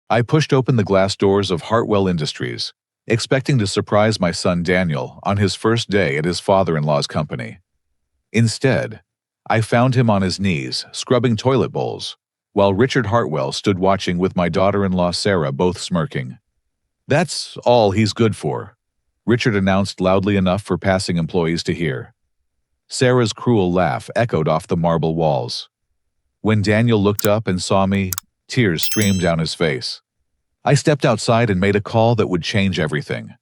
I pushed open the glass doors of Hartwell Industries, expecting to surprise my son Daniel on his first day at his father-in-law's company. Instead, I found him on his knees, scrubbing toilet bowls, while Richard Hartwell stood watching with my daughter-in-law Sarah both smirking. "That's all he's good for," Richard announced loudly enough for passing employees to hear. Sarah's cruel laugh echoed off the marble walls. When Daniel looked up and saw me, tears streamed down his face. I stepped outside and made a call that would change everything.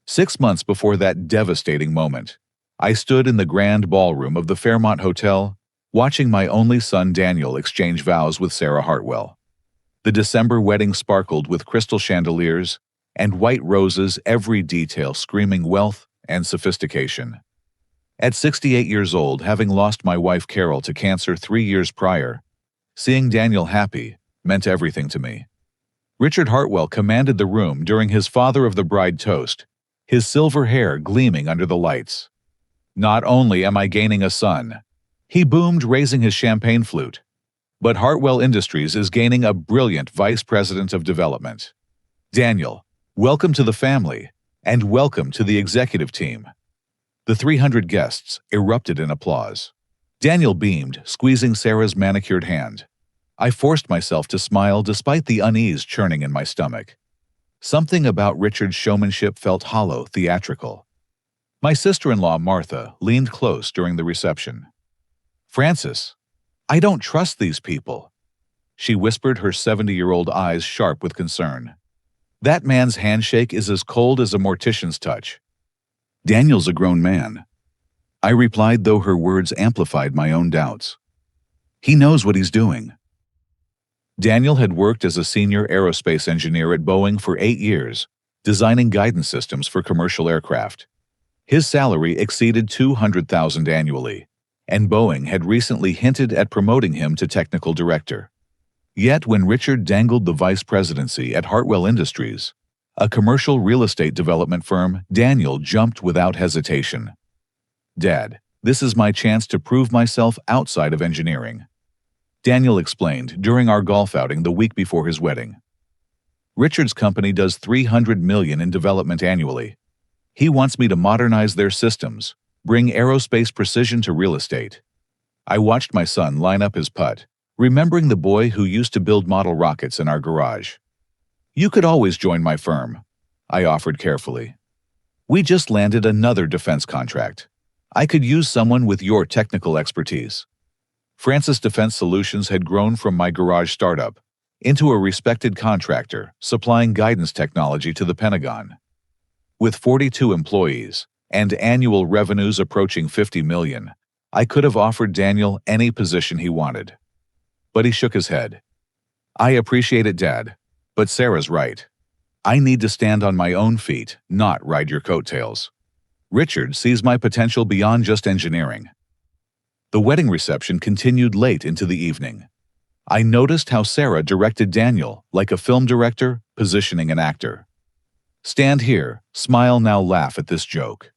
6 months before that devastating moment, I stood in the grand ballroom of the Fairmont Hotel, watching my only son Daniel exchange vows with Sarah Hartwell. The December wedding sparkled with crystal chandeliers and white roses, every detail screaming wealth and sophistication. At 68 years old, having lost my wife Carol to cancer 3 years prior, seeing Daniel happy meant everything to me. Richard Hartwell commanded the room during his father of the bride toast, his silver hair gleaming under the lights. "Not only am I gaining a son," he boomed, raising his champagne flute, "but Hartwell Industries is gaining a brilliant vice president of development. Daniel, welcome to the family, and welcome to the executive team." The 300 guests erupted in applause. Daniel beamed, squeezing Sarah's manicured hand. I forced myself to smile despite the unease churning in my stomach. Something about Richard's showmanship felt hollow, theatrical. My sister-in-law, Martha, leaned close during the reception. "Francis, I don't trust these people," she whispered, her 70-year-old eyes sharp with concern. "That man's handshake is as cold as a mortician's touch." "Daniel's a grown man," I replied, though her words amplified my own doubts. "He knows what he's doing." Daniel had worked as a senior aerospace engineer at Boeing for 8 years, designing guidance systems for commercial aircraft. His salary exceeded $200,000 annually, and Boeing had recently hinted at promoting him to technical director. Yet when Richard dangled the vice presidency at Hartwell Industries, a commercial real estate development firm, Daniel jumped without hesitation. "Dad, this is my chance to prove myself outside of engineering," Daniel explained during our golf outing the week before his wedding. "Richard's company does $300 million in development annually. He wants me to modernize their systems, bring aerospace precision to real estate." I watched my son line up his putt, remembering the boy who used to build model rockets in our garage. "You could always join my firm," I offered carefully. "We just landed another defense contract. I could use someone with your technical expertise." Francis Defense Solutions had grown from my garage startup into a respected contractor supplying guidance technology to the Pentagon. With 42 employees and annual revenues approaching $50 million, I could have offered Daniel any position he wanted. But he shook his head. "I appreciate it, Dad, but Sarah's right. I need to stand on my own feet, not ride your coattails. Richard sees my potential beyond just engineering." The wedding reception continued late into the evening. I noticed how Sarah directed Daniel like a film director positioning an actor. "Stand here, smile now, laugh at this joke."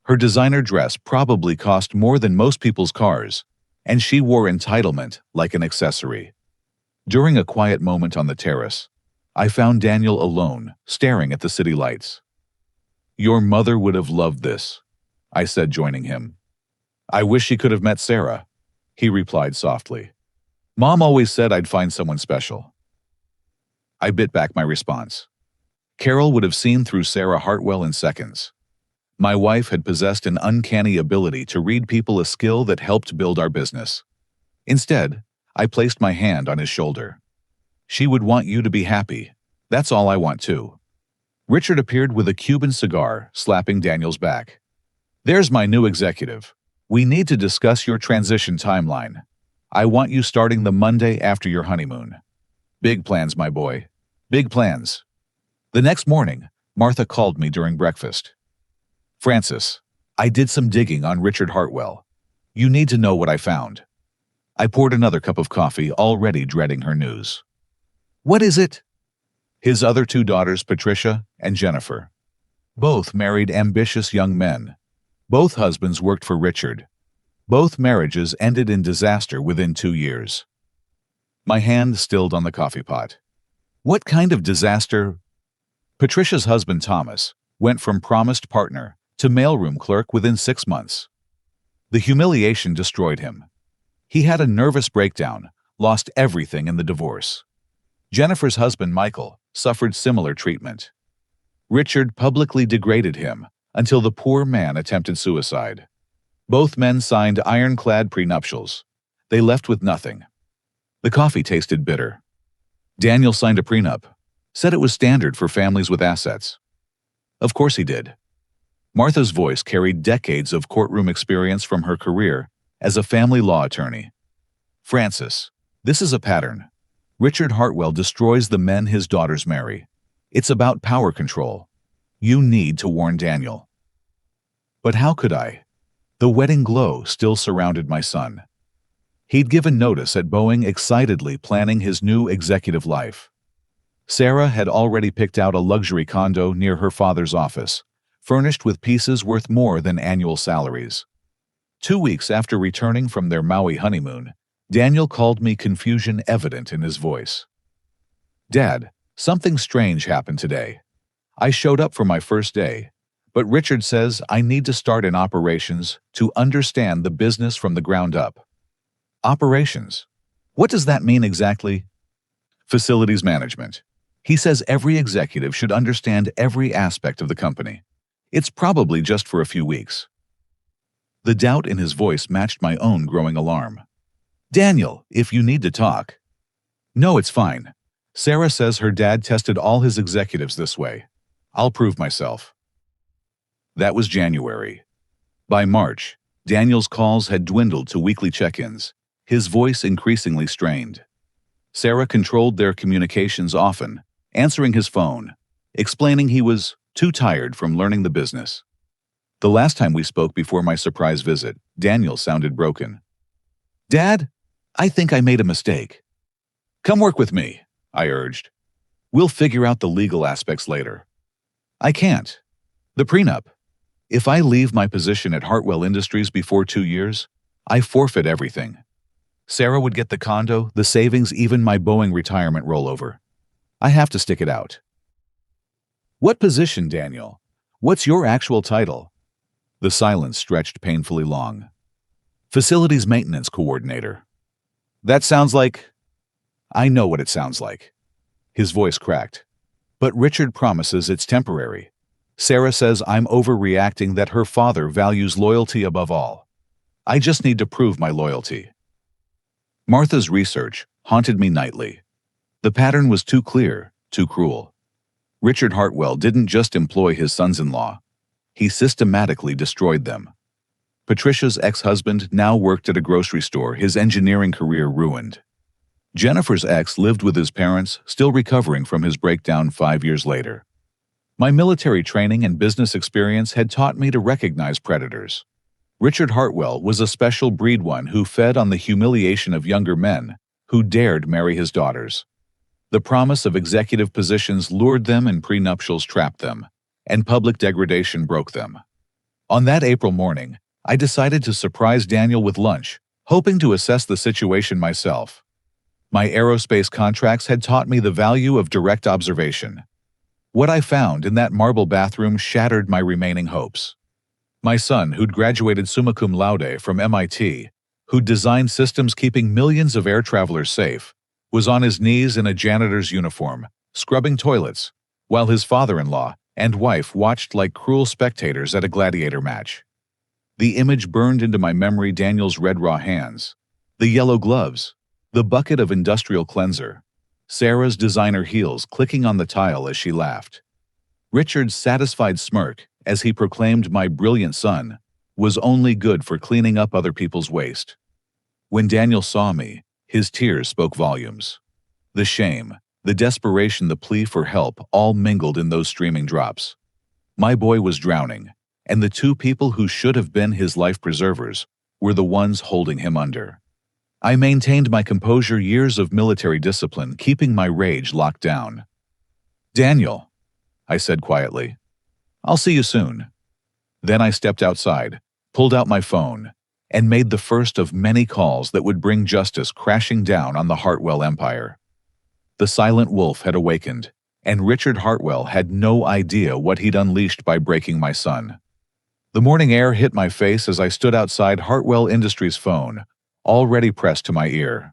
Her designer dress probably cost more than most people's cars, and she wore entitlement like an accessory. During a quiet moment on the terrace, I found Daniel alone, staring at the city lights. "Your mother would have loved this," I said, joining him. "I wish she could have met Sarah," he replied softly. "Mom always said I'd find someone special." I bit back my response. Carol would have seen through Sarah Hartwell in seconds. My wife had possessed an uncanny ability to read people, a skill that helped build our business. Instead, I placed my hand on his shoulder. "She would want you to be happy. That's all I want too." Richard appeared with a Cuban cigar, slapping Daniel's back. "There's my new executive. We need to discuss your transition timeline. I want you starting the Monday after your honeymoon." "Big plans, my boy. Big plans." The next morning, Martha called me during breakfast. "Francis, I did some digging on Richard Hartwell. You need to know what I found." I poured another cup of coffee, already dreading her news. "What is it?" "His other 2 daughters, Patricia and Jennifer. Both married ambitious young men. Both husbands worked for Richard. Both marriages ended in disaster within 2 years." My hand stilled on the coffee pot. What kind of disaster? Patricia's husband, Thomas, went from promised partner to mailroom clerk within 6 months. The humiliation destroyed him. He had a nervous breakdown, lost everything in the divorce. Jennifer's husband, Michael, suffered similar treatment. Richard publicly degraded him until the poor man attempted suicide. Both men signed ironclad prenuptials. They left with nothing. The coffee tasted bitter. Daniel signed a prenup, said it was standard for families with assets. Of course he did. Martha's voice carried decades of courtroom experience from her career as a family law attorney. Francis, this is a pattern. Richard Hartwell destroys the men his daughters marry. It's about power control. You need to warn Daniel. But how could I? The wedding glow still surrounded my son. He'd given notice at Boeing, excitedly planning his new executive life. Sarah had already picked out a luxury condo near her father's office, furnished with pieces worth more than annual salaries. 2 weeks after returning from their Maui honeymoon, Daniel called me, confusion evident in his voice. Dad, something strange happened today. I showed up for my first day, but Richard says I need to start in operations to understand the business from the ground up. Operations? What does that mean exactly? Facilities management. He says every executive should understand every aspect of the company. It's probably just for a few weeks. The doubt in his voice matched my own growing alarm. Daniel, if you need to talk. No, it's fine. Sarah says her dad tested all his executives this way. I'll prove myself. That was January. By March, Daniel's calls had dwindled to weekly check-ins, his voice increasingly strained. Sarah controlled their communications often, answering his phone, explaining he was too tired from learning the business. The last time we spoke before my surprise visit, Daniel sounded broken. Dad, I think I made a mistake. Come work with me, I urged. We'll figure out the legal aspects later. I can't. The prenup. If I leave my position at Hartwell Industries before 2 years, I forfeit everything. Sarah would get the condo, the savings, even my Boeing retirement rollover. I have to stick it out. What position, Daniel? What's your actual title? The silence stretched painfully long. Facilities maintenance coordinator. That sounds like... I know what it sounds like. His voice cracked. But Richard promises it's temporary. Sarah says I'm overreacting, that her father values loyalty above all. I just need to prove my loyalty. Martha's research haunted me nightly. The pattern was too clear, too cruel. Richard Hartwell didn't just employ his sons-in-law. He systematically destroyed them. Patricia's ex-husband now worked at a grocery store, his engineering career ruined. Jennifer's ex lived with his parents, still recovering from his breakdown 5 years later. My military training and business experience had taught me to recognize predators. Richard Hartwell was a special breed, one who fed on the humiliation of younger men who dared marry his daughters. The promise of executive positions lured them, and prenuptials trapped them, and public degradation broke them. On that April morning, I decided to surprise Daniel with lunch, hoping to assess the situation myself. My aerospace contracts had taught me the value of direct observation. What I found in that marble bathroom shattered my remaining hopes. My son, who'd graduated summa cum laude from MIT, who'd designed systems keeping millions of air travelers safe, was on his knees in a janitor's uniform, scrubbing toilets, while his father-in-law and wife watched like cruel spectators at a gladiator match. The image burned into my memory: Daniel's red raw hands, the yellow gloves, the bucket of industrial cleanser, Sarah's designer heels clicking on the tile as she laughed. Richard's satisfied smirk as he proclaimed my brilliant son was only good for cleaning up other people's waste. When Daniel saw me, his tears spoke volumes. The shame, the desperation, the plea for help all mingled in those streaming drops. My boy was drowning, and the two people who should have been his life preservers were the ones holding him under. I maintained my composure, years of military discipline keeping my rage locked down. Daniel, I said quietly, I'll see you soon. Then I stepped outside, pulled out my phone, and made the first of many calls that would bring justice crashing down on the Hartwell empire. The silent wolf had awakened, and Richard Hartwell had no idea what he'd unleashed by breaking my son. The morning air hit my face as I stood outside Hartwell Industries' phone, already pressed to my ear.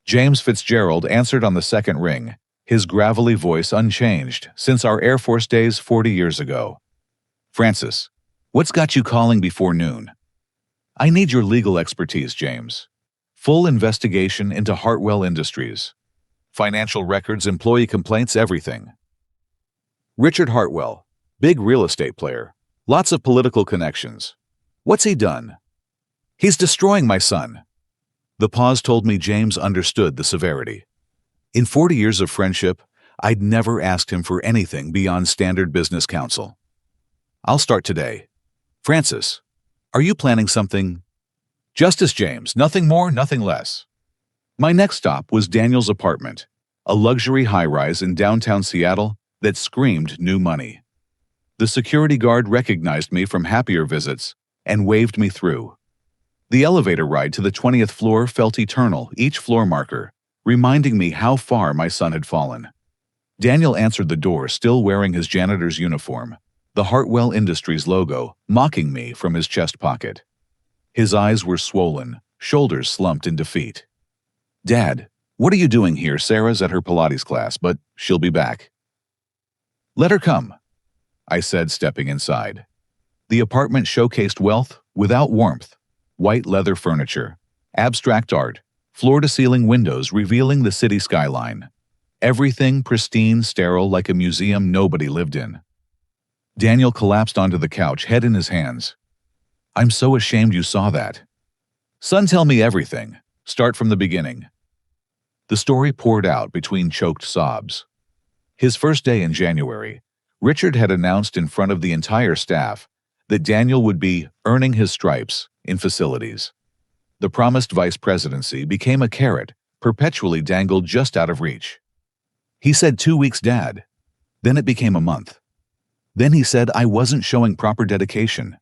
James Fitzgerald answered on the second ring, his gravelly voice unchanged since our Air Force days 40 years ago. "Francis, what's got you calling before noon?" "I need your legal expertise, James. Full investigation into Hartwell Industries. Financial records, employee complaints, everything." "Richard Hartwell, big real estate player. Lots of political connections. What's he done?" "He's destroying my son." The pause told me James understood the severity. In 40 years of friendship, I'd never asked him for anything beyond standard business counsel. "I'll start today. Francis, are you planning something?" "Justice, James, nothing more, nothing less." My next stop was Daniel's apartment, a luxury high-rise in downtown Seattle that screamed new money. The security guard recognized me from happier visits and waved me through. The elevator ride to the 20th floor felt eternal, each floor marker reminding me how far my son had fallen. Daniel answered the door, still wearing his janitor's uniform, the Hartwell Industries logo mocking me from his chest pocket. His eyes were swollen, shoulders slumped in defeat. "Dad, what are you doing here? Sarah's at her Pilates class, but she'll be back." "Let her come," I said, stepping inside. The apartment showcased wealth without warmth: white leather furniture, abstract art, floor-to-ceiling windows revealing the city skyline. Everything pristine, sterile, like a museum nobody lived in. Daniel collapsed onto the couch, head in his hands. "I'm so ashamed you saw that." "Son, tell me everything. Start from the beginning." The story poured out between choked sobs. His first day in January, Richard had announced in front of the entire staff that Daniel would be earning his stripes in facilities. The promised vice presidency became a carrot, perpetually dangled just out of reach. He said 2 weeks, Dad. Then it became a month. Then he said I wasn't showing proper dedication.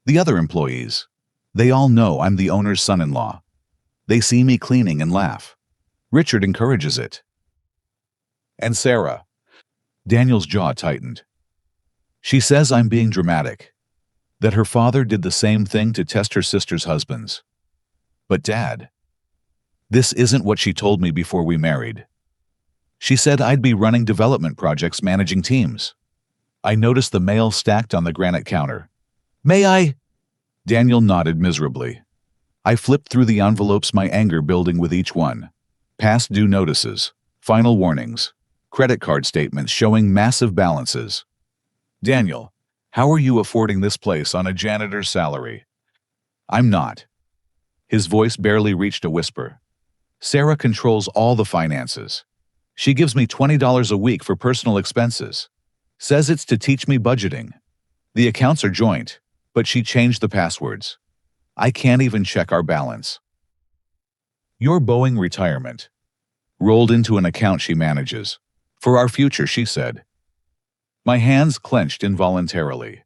The other employees, they all know I'm the owner's son-in-law. They see me cleaning and laugh. Richard encourages it. And Sarah. Daniel's jaw tightened. She says I'm being dramatic, that her father did the same thing to test her sister's husbands. But Dad, this isn't what she told me before we married. She said I'd be running development projects, managing teams. I noticed the mail stacked on the granite counter. May I? Daniel nodded miserably. I flipped through the envelopes, my anger building with each one. Past due notices, final warnings, credit card statements showing massive balances. Daniel, how are you affording this place on a janitor's salary? I'm not. His voice barely reached a whisper. Sarah controls all the finances. She gives me $20 a week for personal expenses. Says it's to teach me budgeting. The accounts are joint, but she changed the passwords. I can't even check our balance. Your Boeing retirement rolled into an account she manages. For our future, she said. My hands clenched involuntarily.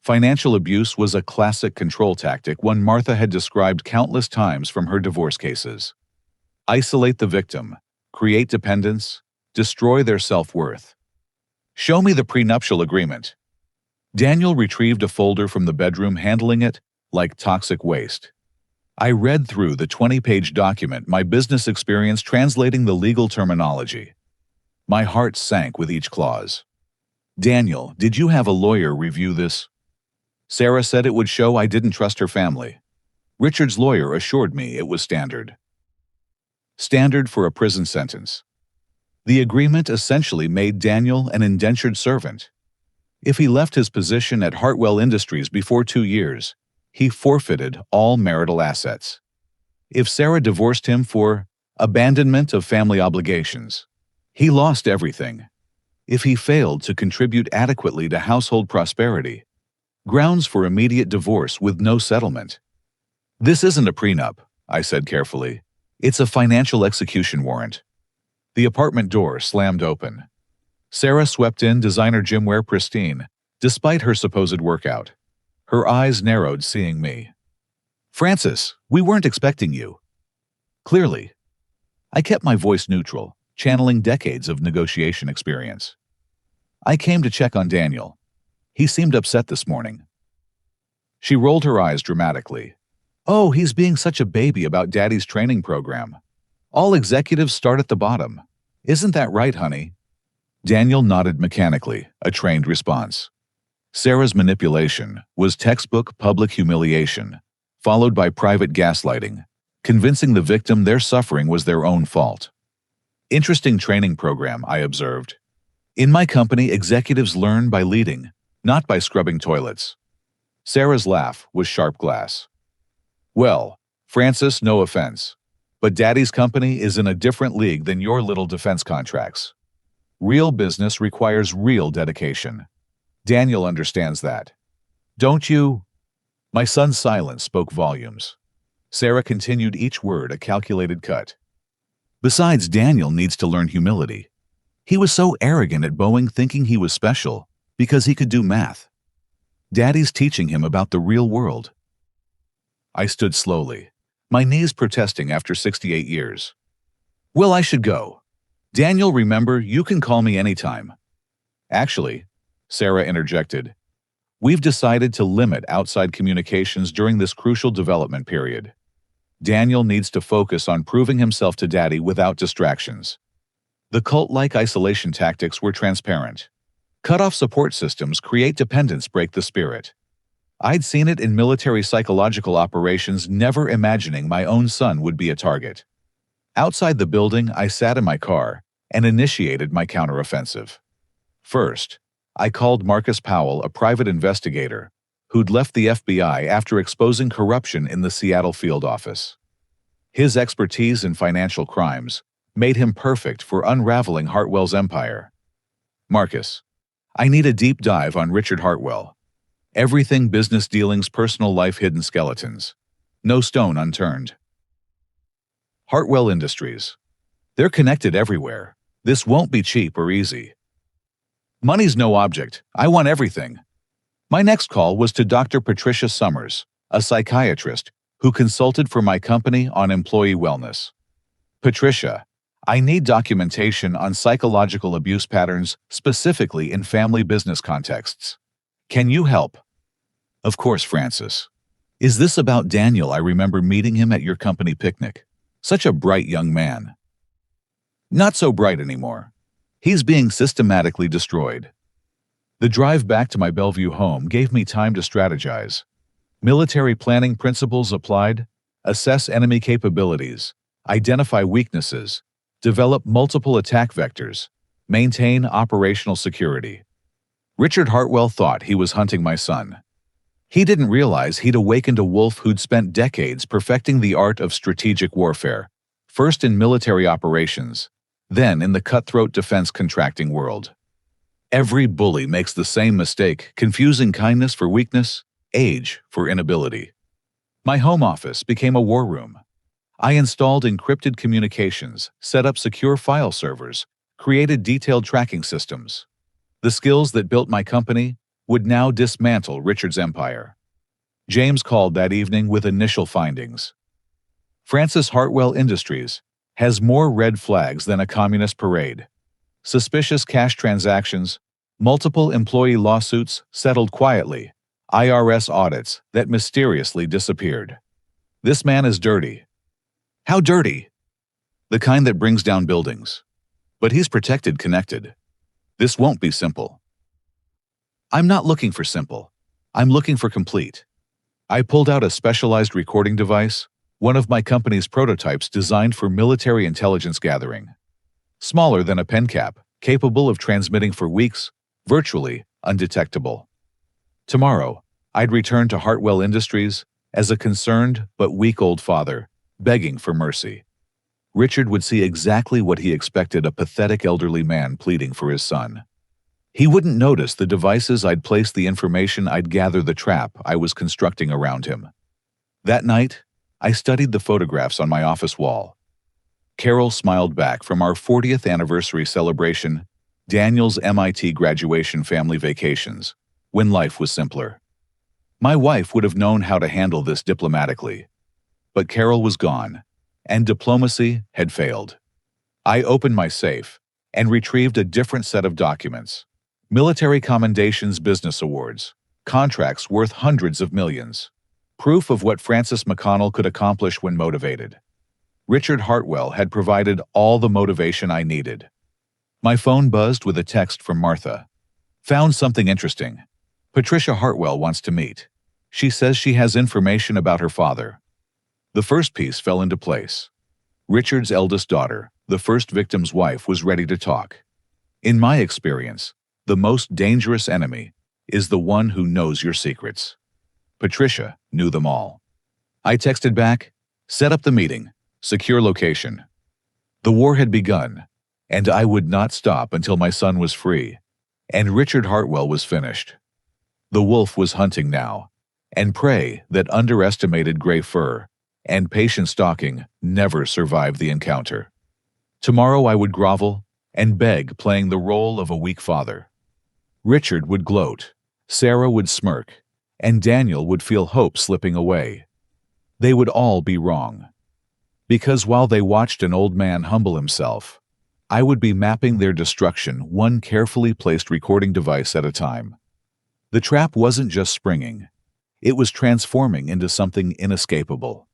Financial abuse was a classic control tactic, one Martha had described countless times from her divorce cases. Isolate the victim, create dependence, destroy their self-worth. Show me the prenuptial agreement. Daniel retrieved a folder from the bedroom, handling it like toxic waste. I read through the 20-page document, my business experience translating the legal terminology. My heart sank with each clause. Daniel, did you have a lawyer review this? Sarah said it would show I didn't trust her family. Richard's lawyer assured me it was standard. Standard for a prison sentence. The agreement essentially made Daniel an indentured servant. If he left his position at Hartwell Industries before 2 years, he forfeited all marital assets. If Sarah divorced him for abandonment of family obligations, he lost everything. If he failed to contribute adequately to household prosperity, grounds for immediate divorce with no settlement. This isn't a prenup, I said carefully. It's a financial execution warrant. The apartment door slammed open. Sarah swept in, designer gymwear pristine, despite her supposed workout. Her eyes narrowed, seeing me. Francis, we weren't expecting you. Clearly. I kept my voice neutral, channeling decades of negotiation experience. I came to check on Daniel. He seemed upset this morning. She rolled her eyes dramatically. Oh, he's being such a baby about Daddy's training program. All executives start at the bottom. Isn't that right, honey? Daniel nodded mechanically, a trained response. Sarah's manipulation was textbook public humiliation, followed by private gaslighting, convincing the victim their suffering was their own fault. Interesting training program, I observed. In my company, executives learn by leading, not by scrubbing toilets. Sarah's laugh was sharp glass. Well, Francis, no offense, but Daddy's company is in a different league than your little defense contracts. Real business requires real dedication. Daniel understands that. Don't you? My son's silence spoke volumes. Sarah continued each word a calculated cut. Besides, Daniel needs to learn humility. He was so arrogant at Boeing thinking he was special because he could do math. Daddy's teaching him about the real world. I stood slowly, my knees protesting after 68 years. Well, I should go. Daniel, remember, you can call me anytime. Actually, Sarah interjected, we've decided to limit outside communications during this crucial development period. Daniel needs to focus on proving himself to Daddy without distractions. The cult-like isolation tactics were transparent. Cut-off support systems create dependence, break the spirit. I'd seen it in military psychological operations, never imagining my own son would be a target. Outside the building, I sat in my car and initiated my counteroffensive. First, I called Marcus Powell, a private investigator who'd left the FBI after exposing corruption in the Seattle field office. His expertise in financial crimes made him perfect for unraveling Hartwell's empire. Marcus, I need a deep dive on Richard Hartwell. Everything business dealings, personal life, hidden skeletons. No stone unturned. Hartwell Industries. They're connected everywhere. This won't be cheap or easy. Money's no object. I want everything. My next call was to Dr. Patricia Summers, a psychiatrist who consulted for my company on employee wellness. Patricia, I need documentation on psychological abuse patterns, specifically in family business contexts. Can you help? Of course, Francis. Is this about Daniel? I remember meeting him at your company picnic. Such a bright young man. Not so bright anymore. He's being systematically destroyed. The drive back to my Bellevue home gave me time to strategize. Military planning principles applied, assess enemy capabilities, identify weaknesses, develop multiple attack vectors, maintain operational security. Richard Hartwell thought he was hunting my son. He didn't realize he'd awakened a wolf who'd spent decades perfecting the art of strategic warfare, first in military operations, then in the cutthroat defense contracting world. Every bully makes the same mistake, confusing kindness for weakness, age for inability. My home office became a war room. I installed encrypted communications, set up secure file servers, created detailed tracking systems. The skills that built my company would now dismantle Richard's empire. James called that evening with initial findings. Francis Hartwell Industries has more red flags than a communist parade. Suspicious cash transactions, multiple employee lawsuits settled quietly, IRS audits that mysteriously disappeared. This man is dirty. How dirty? The kind that brings down buildings. But he's protected, connected. This won't be simple. I'm not looking for simple. I'm looking for complete. I pulled out a specialized recording device, one of my company's prototypes designed for military intelligence gathering. Smaller than a pen cap, capable of transmitting for weeks, virtually undetectable. Tomorrow, I'd return to Hartwell Industries as a concerned but weak-old father, begging for mercy. Richard would see exactly what he expected, a pathetic elderly man pleading for his son. He wouldn't notice the devices I'd placed, the information I'd gather, the trap I was constructing around him. That night, I studied the photographs on my office wall. Carol smiled back from our 40th anniversary celebration, Daniel's MIT graduation, family vacations, when life was simpler. My wife would have known how to handle this diplomatically. But Carol was gone, and diplomacy had failed. I opened my safe and retrieved a different set of documents. Military commendations, business awards, contracts worth hundreds of millions. Proof of what Francis McConnell could accomplish when motivated. Richard Hartwell had provided all the motivation I needed. My phone buzzed with a text from Martha. Found something interesting. Patricia Hartwell wants to meet. She says she has information about her father. The first piece fell into place. Richard's eldest daughter, the first victim's wife, was ready to talk. In my experience, the most dangerous enemy is the one who knows your secrets. Patricia knew them all. I texted back, set up the meeting, secure location. The war had begun, and I would not stop until my son was free, and Richard Hartwell was finished. The wolf was hunting now, and prey that underestimated gray fur and patient stalking never survived the encounter. Tomorrow I would grovel and beg, playing the role of a weak father. Richard would gloat, Sarah would smirk, and Daniel would feel hope slipping away. They would all be wrong. Because while they watched an old man humble himself, I would be mapping their destruction one carefully placed recording device at a time. The trap wasn't just springing. It was transforming into something inescapable.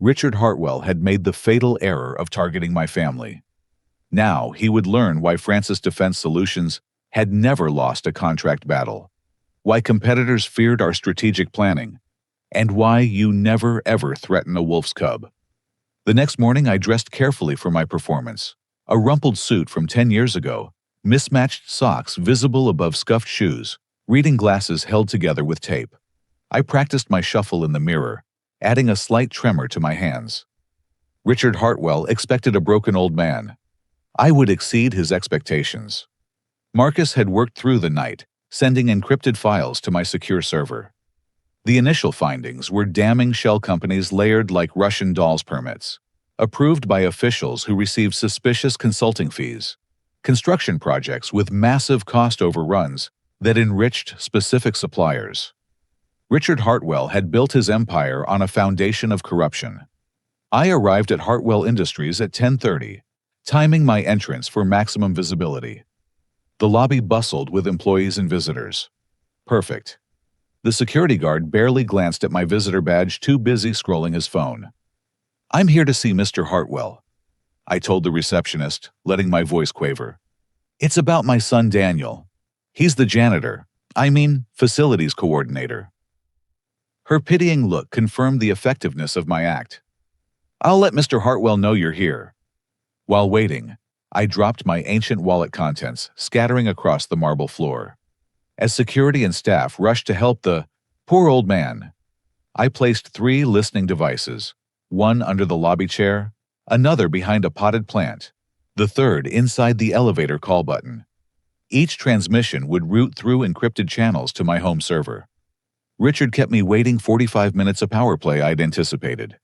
Richard Hartwell had made the fatal error of targeting my family. Now he would learn why Francis Defense Solutions had never lost a contract battle, why competitors feared our strategic planning, and why you never ever threaten a wolf's cub. The next morning I dressed carefully for my performance. A rumpled suit from 10 years ago, mismatched socks visible above scuffed shoes, reading glasses held together with tape. I practiced my shuffle in the mirror, adding a slight tremor to my hands. Richard Hartwell expected a broken old man. I would exceed his expectations. Marcus had worked through the night, sending encrypted files to my secure server. The initial findings were damning shell companies layered like Russian dolls permits, approved by officials who received suspicious consulting fees, construction projects with massive cost overruns that enriched specific suppliers. Richard Hartwell had built his empire on a foundation of corruption. I arrived at Hartwell Industries at 10:30, timing my entrance for maximum visibility. The lobby bustled with employees and visitors. Perfect. The security guard barely glanced at my visitor badge, too busy scrolling his phone. "I'm here to see Mr. Hartwell," I told the receptionist, letting my voice quaver. "It's about my son Daniel. He's the janitor, facilities coordinator." Her pitying look confirmed the effectiveness of my act. "I'll let Mr. Hartwell know you're here." While waiting, I dropped my ancient wallet contents, scattering across the marble floor. As security and staff rushed to help the poor old man, I placed 3 listening devices, one under the lobby chair, another behind a potted plant, the third inside the elevator call button. Each transmission would route through encrypted channels to my home server. Richard kept me waiting 45 minutes of power play I'd anticipated.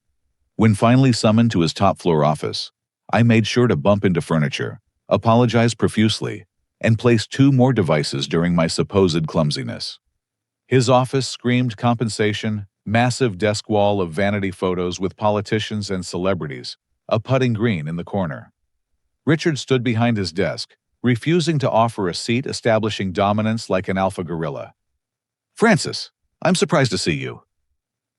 When finally summoned to his top-floor office, I made sure to bump into furniture, apologize profusely, and place 2 more devices during my supposed clumsiness. His office screamed compensation, massive desk wall of vanity photos with politicians and celebrities, a putting green in the corner. Richard stood behind his desk, refusing to offer a seat, establishing dominance like an alpha gorilla. "Francis, I'm surprised to see you."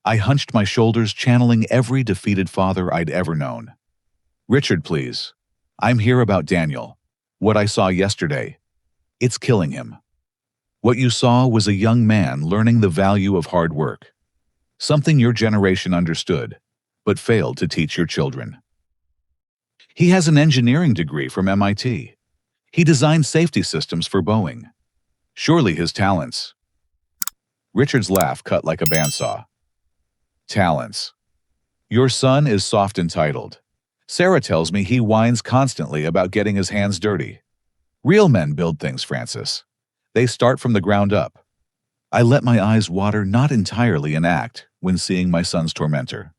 I hunched my shoulders, channeling every defeated father I'd ever known. "Richard, please. I'm here about Daniel. What I saw yesterday. It's killing him." "What you saw was a young man learning the value of hard work. Something your generation understood, but failed to teach your children. He has an engineering degree from MIT. He designed safety systems for Boeing. Surely his talents." Richard's laugh cut like a bandsaw. "Talents. Your son is soft entitled. Sarah tells me he whines constantly about getting his hands dirty. Real men build things, Francis. They start from the ground up." I let my eyes water, not entirely an act, when seeing my son's tormentor.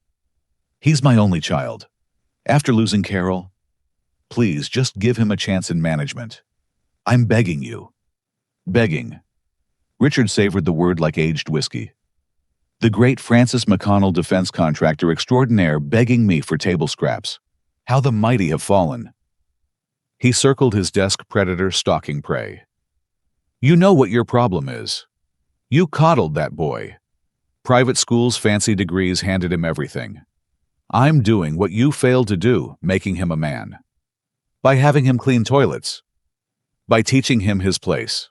"He's my only child. After losing Carol, please just give him a chance in management. I'm begging you." Begging. Richard savored the word like aged whiskey. The great Francis McConnell, defense contractor extraordinaire, begging me for table scraps. How the mighty have fallen. He circled his desk, predator stalking prey. You know what your problem is. You coddled that boy. Private schools, fancy degrees handed him everything. I'm doing what you failed to do, making him a man. By having him clean toilets. By teaching him his place.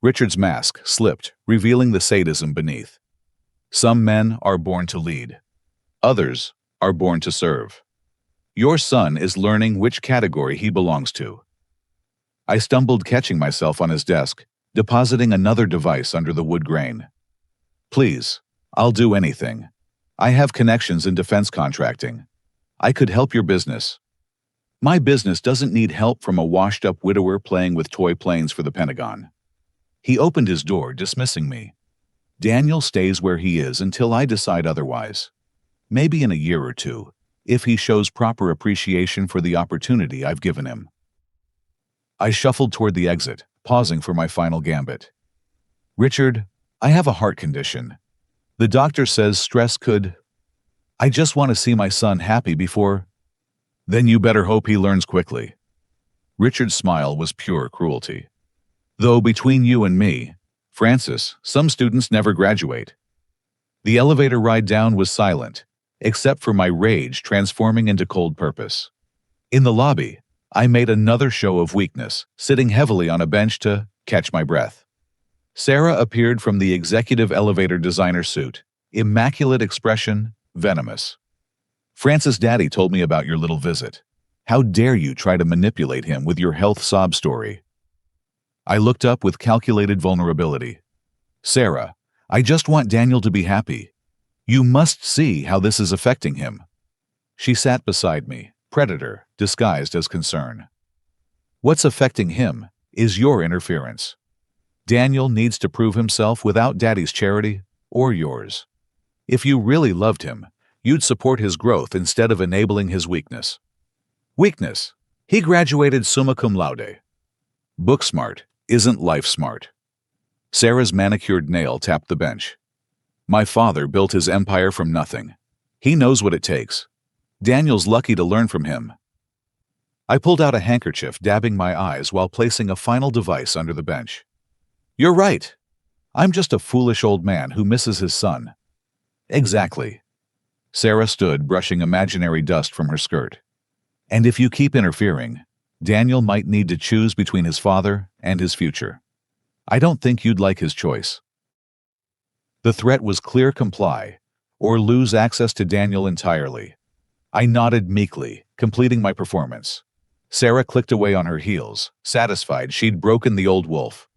Richard's mask slipped, revealing the sadism beneath. Some men are born to lead. Others are born to serve. Your son is learning which category he belongs to. I stumbled, catching myself on his desk, depositing another device under the wood grain. Please, I'll do anything. I have connections in defense contracting. I could help your business. My business doesn't need help from a washed-up widower playing with toy planes for the Pentagon. He opened his door, dismissing me. Daniel stays where he is until I decide otherwise. Maybe in a year or two, if he shows proper appreciation for the opportunity I've given him. I shuffled toward the exit, pausing for my final gambit. Richard, I have a heart condition. The doctor says stress could... I just want to see my son happy before... Then you better hope he learns quickly. Richard's smile was pure cruelty. Though between you and me, Francis, some students never graduate. The elevator ride down was silent, except for my rage transforming into cold purpose. In the lobby, I made another show of weakness, sitting heavily on a bench to catch my breath. Sarah appeared from the executive elevator designer suit, immaculate expression, venomous. Francis, Daddy told me about your little visit. How dare you try to manipulate him with your health sob story? I looked up with calculated vulnerability. Sarah, I just want Daniel to be happy. You must see how this is affecting him. She sat beside me, predator disguised as concern. What's affecting him is your interference. Daniel needs to prove himself without Daddy's charity or yours. If you really loved him, you'd support his growth instead of enabling his weakness. Weakness. He graduated summa cum laude. Book smart isn't life smart. Sarah's manicured nail tapped the bench. My father built his empire from nothing. He knows what it takes. Daniel's lucky to learn from him. I pulled out a handkerchief, dabbing my eyes while placing a final device under the bench. You're right. I'm just a foolish old man who misses his son. Exactly. Sarah stood, brushing imaginary dust from her skirt. And if you keep interfering, Daniel might need to choose between his father and his future. I don't think you'd like his choice. The threat was clear: comply, or lose access to Daniel entirely. I nodded meekly, completing my performance. Sarah clicked away on her heels, satisfied she'd broken the old wolf.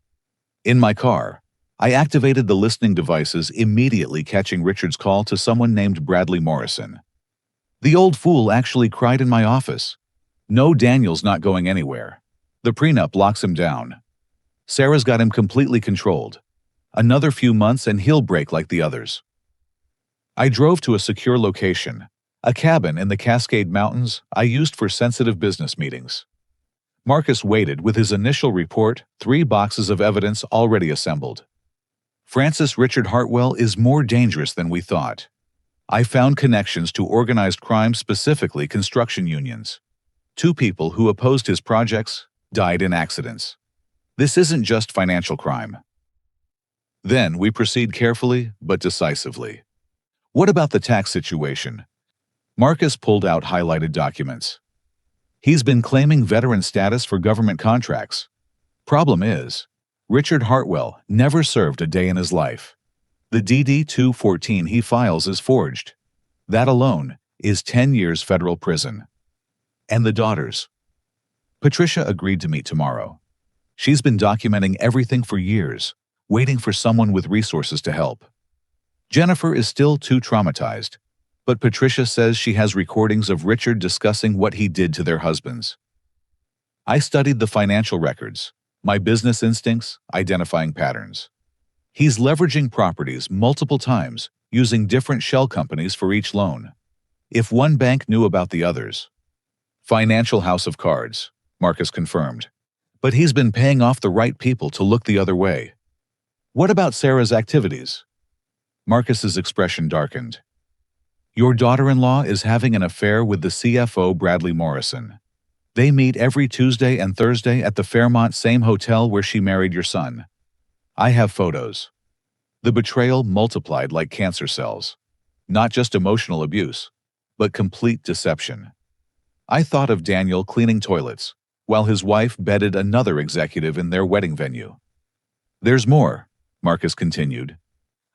In my car, I activated the listening devices, immediately catching Richard's call to someone named Bradley Morrison. The old fool actually cried in my office. No, Daniel's not going anywhere. The prenup locks him down. Sarah's got him completely controlled. Another few months and he'll break like the others. I drove to a secure location, a cabin in the Cascade Mountains I used for sensitive business meetings. Marcus waited with his initial report, 3 boxes of evidence already assembled. Francis Richard Hartwell is more dangerous than we thought. I found connections to organized crime, specifically construction unions. 2 people who opposed his projects died in accidents. This isn't just financial crime. Then we proceed carefully but decisively. What about the tax situation? Marcus pulled out highlighted documents. He's been claiming veteran status for government contracts. Problem is, Richard Hartwell never served a day in his life. The DD-214 he files is forged. That alone is 10 years federal prison. And the daughters. Patricia agreed to meet tomorrow. She's been documenting everything for years, waiting for someone with resources to help. Jennifer is still too traumatized, but Patricia says she has recordings of Richard discussing what he did to their husbands. I studied the financial records, my business instincts, identifying patterns. He's leveraging properties multiple times, using different shell companies for each loan. If one bank knew about the others. Financial house of cards, Marcus confirmed. But he's been paying off the right people to look the other way. What about Sarah's activities? Marcus's expression darkened. Your daughter-in-law is having an affair with the CFO, Bradley Morrison. They meet every Tuesday and Thursday at the Fairmont, same hotel where she married your son. I have photos. The betrayal multiplied like cancer cells. Not just emotional abuse, but complete deception. I thought of Daniel cleaning toilets, while his wife bedded another executive in their wedding venue. There's more, Marcus continued.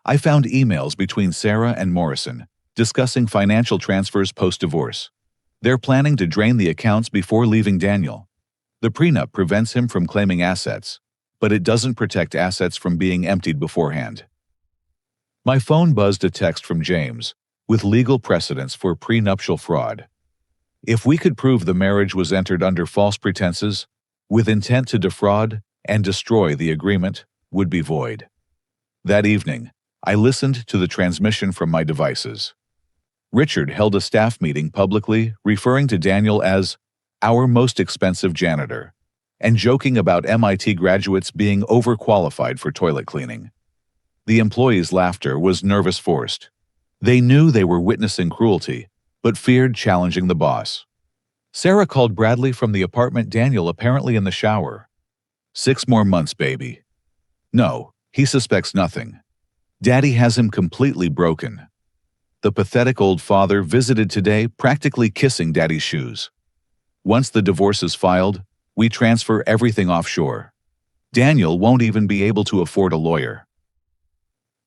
I found emails between Sarah and Morrison, discussing financial transfers post-divorce. They're planning to drain the accounts before leaving Daniel. The prenup prevents him from claiming assets, but it doesn't protect assets from being emptied beforehand. My phone buzzed a text from James, with legal precedents for prenuptial fraud. If we could prove the marriage was entered under false pretenses, with intent to defraud and destroy the agreement, would be void. That evening, I listened to the transmission from my devices. Richard held a staff meeting publicly, referring to Daniel as our most expensive janitor, and joking about MIT graduates being overqualified for toilet cleaning. The employees' laughter was nervous forced. They knew they were witnessing cruelty, but feared challenging the boss. Sarah called Bradley from the apartment, Daniel apparently in the shower. 6 more months, baby. No, he suspects nothing. Daddy has him completely broken. The pathetic old father visited today, practically kissing Daddy's shoes. Once the divorce is filed, we transfer everything offshore. Daniel won't even be able to afford a lawyer.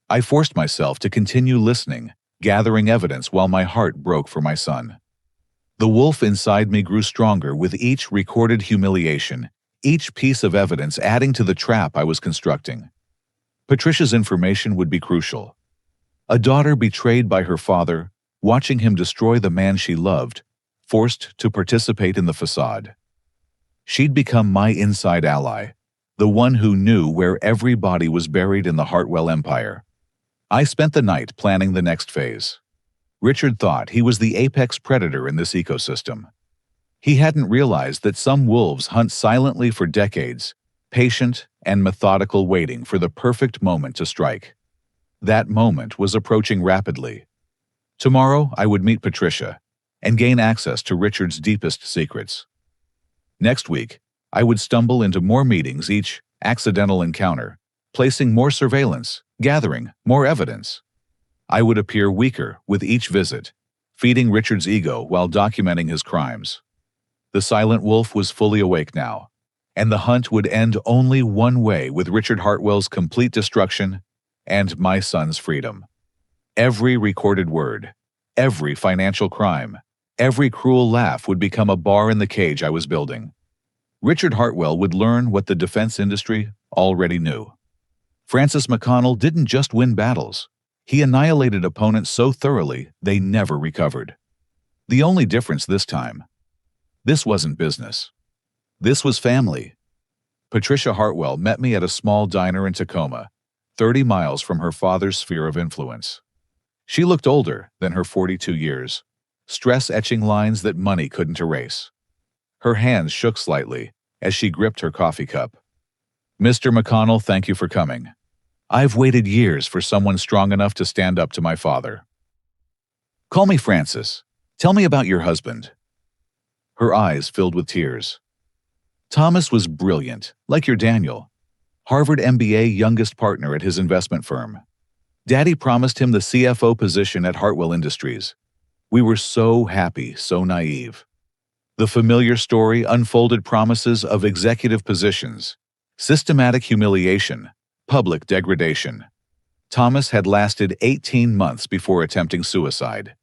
I forced myself to continue listening, gathering evidence while my heart broke for my son. The wolf inside me grew stronger with each recorded humiliation, each piece of evidence adding to the trap I was constructing. Patricia's information would be crucial. A daughter betrayed by her father, watching him destroy the man she loved, forced to participate in the facade. She'd become my inside ally, the one who knew where every body was buried in the Hartwell empire. I spent the night planning the next phase. Richard thought he was the apex predator in this ecosystem. He hadn't realized that some wolves hunt silently for decades, patient and methodical, waiting for the perfect moment to strike. That moment was approaching rapidly. Tomorrow, I would meet Patricia and gain access to Richard's deepest secrets. Next week, I would stumble into more meetings, each accidental encounter, placing more surveillance, gathering more evidence. I would appear weaker with each visit, feeding Richard's ego while documenting his crimes. The silent wolf was fully awake now, and the hunt would end only one way, with Richard Hartwell's complete destruction and my son's freedom. Every recorded word, every financial crime, every cruel laugh would become a bar in the cage I was building. Richard Hartwell would learn what the defense industry already knew. Francis McConnell didn't just win battles. He annihilated opponents so thoroughly they never recovered. The only difference this time, this wasn't business. This was family. Patricia Hartwell met me at a small diner in Tacoma, 30 miles from her father's sphere of influence. She looked older than her 42 years, stress-etching lines that money couldn't erase. Her hands shook slightly as she gripped her coffee cup. Mr. McConnell, thank you for coming. I've waited years for someone strong enough to stand up to my father. Call me Francis. Tell me about your husband. Her eyes filled with tears. Thomas was brilliant, like your Daniel. Harvard MBA, youngest partner at his investment firm. Daddy promised him the CFO position at Hartwell Industries. We were so happy, so naive. The familiar story unfolded promises of executive positions, systematic humiliation, public degradation. Thomas had lasted 18 months before attempting suicide.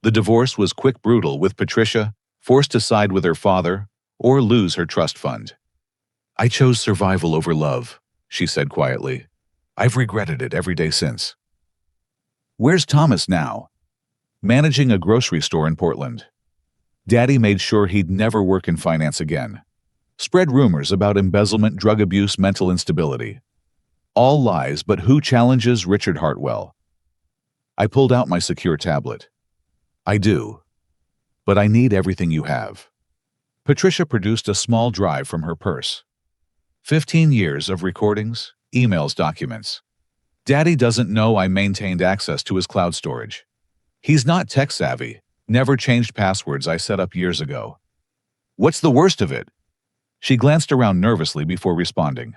The divorce was quick, brutal, with Patricia forced to side with her father or lose her trust fund. I chose survival over love, she said quietly. I've regretted it every day since. Where's Thomas now? Managing a grocery store in Portland. Daddy made sure he'd never work in finance again. Spread rumors about embezzlement, drug abuse, mental instability. All lies, but who challenges Richard Hartwell? I pulled out my secure tablet. I do. But I need everything you have. Patricia produced a small drive from her purse. 15 years of recordings, emails, documents. Daddy doesn't know I maintained access to his cloud storage. He's not tech-savvy, never changed passwords I set up years ago. What's the worst of it? She glanced around nervously before responding.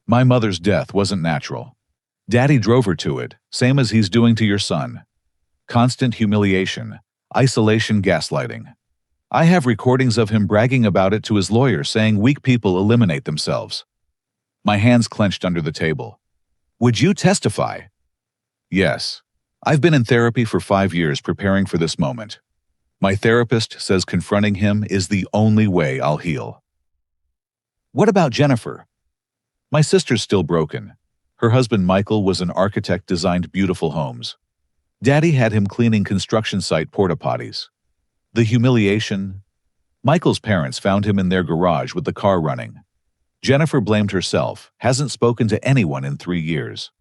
My mother's death wasn't natural. Daddy drove her to it, same as he's doing to your son. Constant humiliation, isolation, gaslighting. I have recordings of him bragging about it to his lawyer, saying weak people eliminate themselves. My hands clenched under the table. Would you testify? Yes. I've been in therapy for 5 years preparing for this moment. My therapist says confronting him is the only way I'll heal. What about Jennifer? My sister's still broken. Her husband Michael was an architect, designed beautiful homes. Daddy had him cleaning construction site porta potties. The humiliation. Michael's parents found him in their garage with the car running. Jennifer blamed herself, hasn't spoken to anyone in 3 years.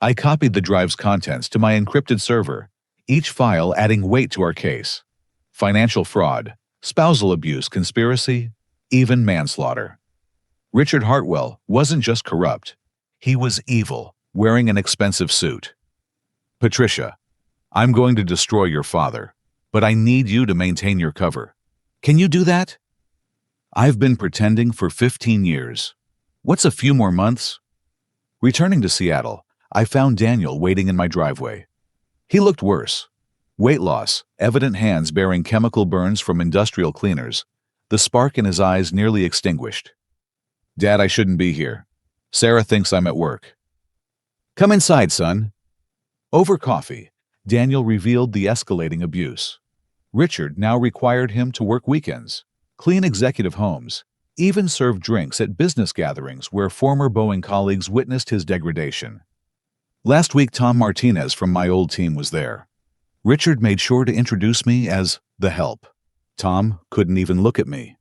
I copied the drive's contents to my encrypted server, each file adding weight to our case. Financial fraud, spousal abuse, conspiracy, even manslaughter. Richard Hartwell wasn't just corrupt. He was evil, wearing an expensive suit. Patricia, I'm going to destroy your father, but I need you to maintain your cover. Can you do that? I've been pretending for 15 years. What's a few more months? Returning to Seattle, I found Daniel waiting in my driveway. He looked worse. Weight loss, evident hands bearing chemical burns from industrial cleaners, the spark in his eyes nearly extinguished. Dad, I shouldn't be here. Sarah thinks I'm at work. Come inside, son. Over coffee, Daniel revealed the escalating abuse. Richard now required him to work weekends, clean executive homes, even serve drinks at business gatherings where former Boeing colleagues witnessed his degradation. Last week, Tom Martinez from my old team was there. Richard made sure to introduce me as the help. Tom couldn't even look at me.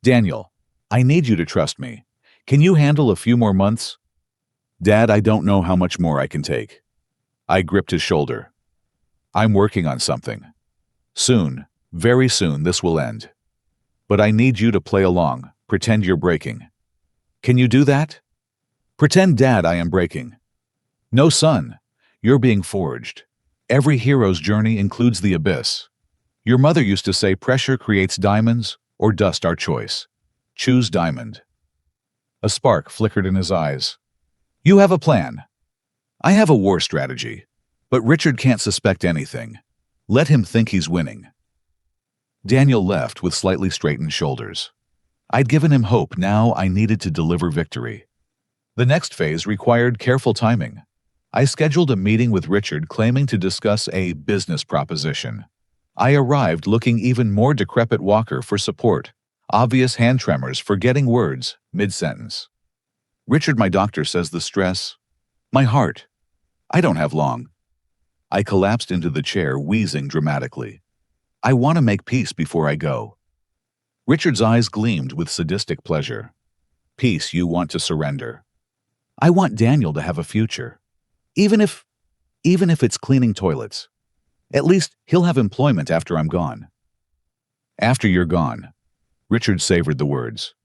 Daniel, I need you to trust me. Can you handle a few more months? Dad, I don't know how much more I can take. I gripped his shoulder. I'm working on something. Soon, very soon, this will end. But I need you to play along, pretend you're breaking. Can you do that? Pretend, Dad, I am breaking. No, son, you're being forged. Every hero's journey includes the abyss. Your mother used to say pressure creates diamonds or dust, our choice. Choose diamond. A spark flickered in his eyes. You have a plan. I have a war strategy, but Richard can't suspect anything. Let him think he's winning. Daniel left with slightly straightened shoulders. I'd given him hope, now I needed to deliver victory. The next phase required careful timing. I scheduled a meeting with Richard, claiming to discuss a business proposition. I arrived looking even more decrepit. Walker for support, obvious hand tremors, forgetting words mid-sentence. Richard, my doctor says the stress. My heart. I don't have long. I collapsed into the chair, wheezing dramatically. I want to make peace before I go. Richard's eyes gleamed with sadistic pleasure. Peace you want to surrender. I want Daniel to have a future. Even if it's cleaning toilets. At least he'll have employment after I'm gone. After you're gone. Richard savored the words.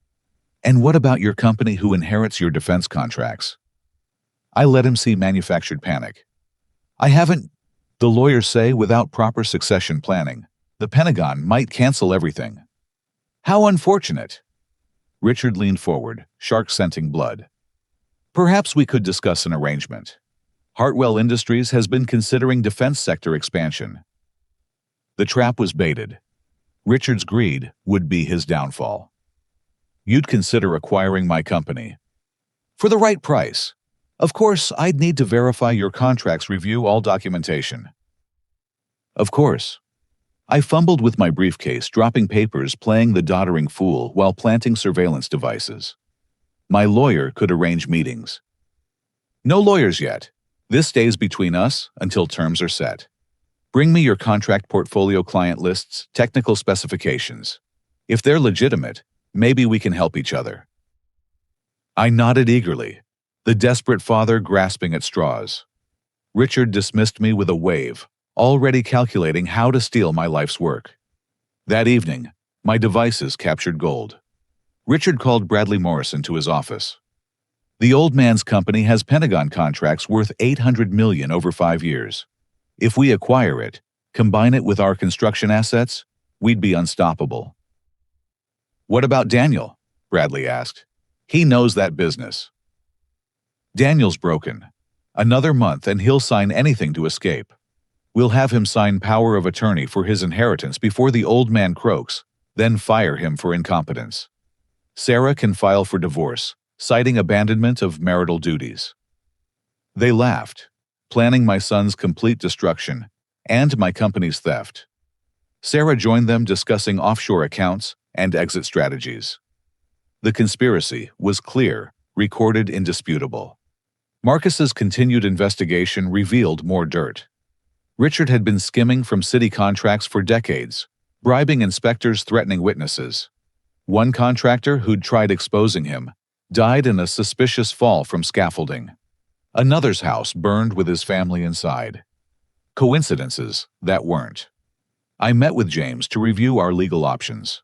And what about your company, who inherits your defense contracts? I let him see manufactured panic. I haven't. The lawyers say without proper succession planning, the Pentagon might cancel everything. How unfortunate. Richard leaned forward, shark-scenting blood. Perhaps we could discuss an arrangement. Hartwell Industries has been considering defense sector expansion. The trap was baited. Richard's greed would be his downfall. You'd consider acquiring my company. For the right price. Of course, I'd need to verify your contracts, review all documentation. Of course. I fumbled with my briefcase, dropping papers, playing the doddering fool while planting surveillance devices. My lawyer could arrange meetings. No lawyers yet. This stays between us until terms are set. Bring me your contract portfolio, client lists, technical specifications. If they're legitimate, maybe we can help each other. I nodded eagerly, the desperate father grasping at straws. Richard dismissed me with a wave, already calculating how to steal my life's work. That evening, my devices captured gold. Richard called Bradley Morrison to his office. The old man's company has Pentagon contracts worth $800 million over 5 years. If we acquire it, combine it with our construction assets, we'd be unstoppable. What about Daniel? Bradley asked. He knows that business. Daniel's broken. Another month and he'll sign anything to escape. We'll have him sign power of attorney for his inheritance before the old man croaks, then fire him for incompetence. Sarah can file for divorce, citing abandonment of marital duties. They laughed, planning my son's complete destruction and my company's theft. Sarah joined them discussing offshore accounts and exit strategies. The conspiracy was clear, recorded, indisputable. Marcus's continued investigation revealed more dirt. Richard had been skimming from city contracts for decades, bribing inspectors, threatening witnesses. One contractor who'd tried exposing him died in a suspicious fall from scaffolding. Another's house burned with his family inside. Coincidences that weren't. I met with James to review our legal options.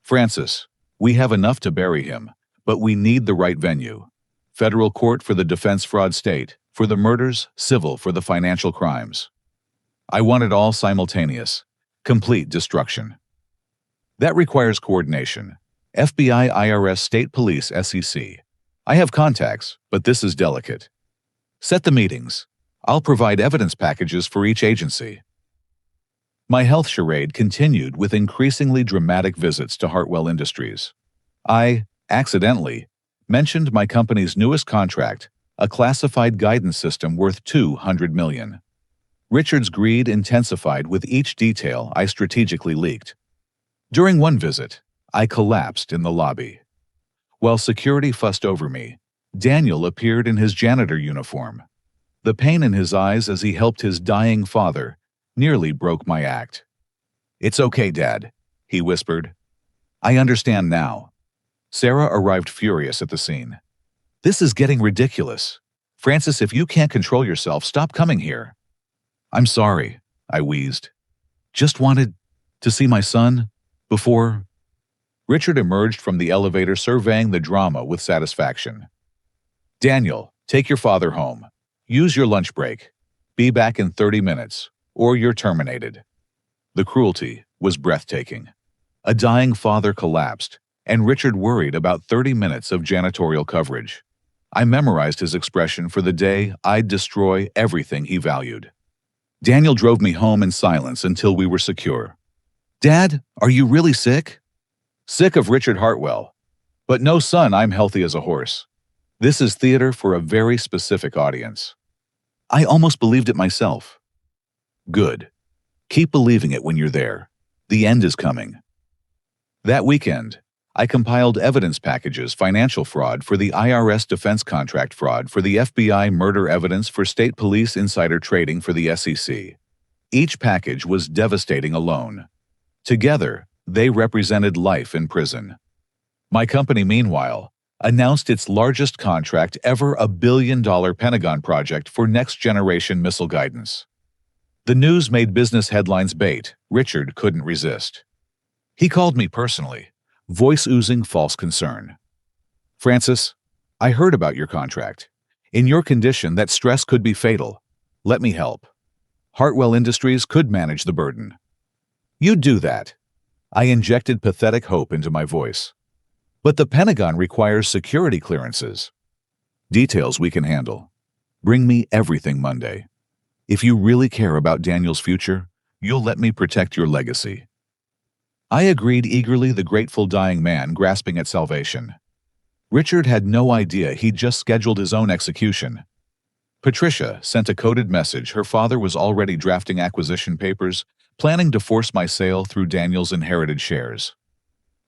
Francis, we have enough to bury him, but we need the right venue. Federal court for the defense fraud, state for the murders, civil for the financial crimes. I want it all simultaneous, complete destruction. That requires coordination. FBI, IRS, state police, SEC. I have contacts, but this is delicate. Set the meetings. I'll provide evidence packages for each agency. My health charade continued with increasingly dramatic visits to Hartwell Industries. I, accidentally, mentioned my company's newest contract, a classified guidance system worth $200 million. Richard's greed intensified with each detail I strategically leaked. During one visit, I collapsed in the lobby. While security fussed over me, Daniel appeared in his janitor uniform. The pain in his eyes as he helped his dying father nearly broke my act. "It's okay, Dad," he whispered. "I understand now." Sarah arrived furious at the scene. "This is getting ridiculous. Francis, if you can't control yourself, stop coming here." "I'm sorry," I wheezed. "Just wanted to see my son before—" Richard emerged from the elevator, surveying the drama with satisfaction. "Daniel, take your father home. Use your lunch break. Be back in 30 minutes, or you're terminated." The cruelty was breathtaking. A dying father collapsed, and Richard worried about 30 minutes of janitorial coverage. I memorized his expression for the day I'd destroy everything he valued. Daniel drove me home in silence until we were secure. "Dad, are you really sick?" "Sick of Richard Hartwell. But no, son, I'm healthy as a horse. This is theater for a very specific audience." I almost believed it myself. "Good. Keep believing it when you're there. The end is coming." That weekend, I compiled evidence packages, financial fraud for the IRS, defense contract fraud for the FBI, murder evidence for state police, insider trading for the SEC. Each package was devastating alone. Together, they represented life in prison. My company, meanwhile, announced its largest contract ever, a $1 billion Pentagon project for next-generation missile guidance. The news made business headlines bait. Richard couldn't resist. He called me personally, voice oozing false concern. "Francis, I heard about your contract. In your condition, that stress could be fatal. Let me help. Hartwell Industries could manage the burden." "You'd do that." I injected pathetic hope into my voice. "But the Pentagon requires security clearances." "Details we can handle. Bring me everything Monday. If you really care about Daniel's future, you'll let me protect your legacy." I agreed eagerly, the grateful dying man grasping at salvation. Richard had no idea he'd just scheduled his own execution. Patricia sent a coded message. Her father was already drafting acquisition papers, planning to force my sale through Daniel's inherited shares.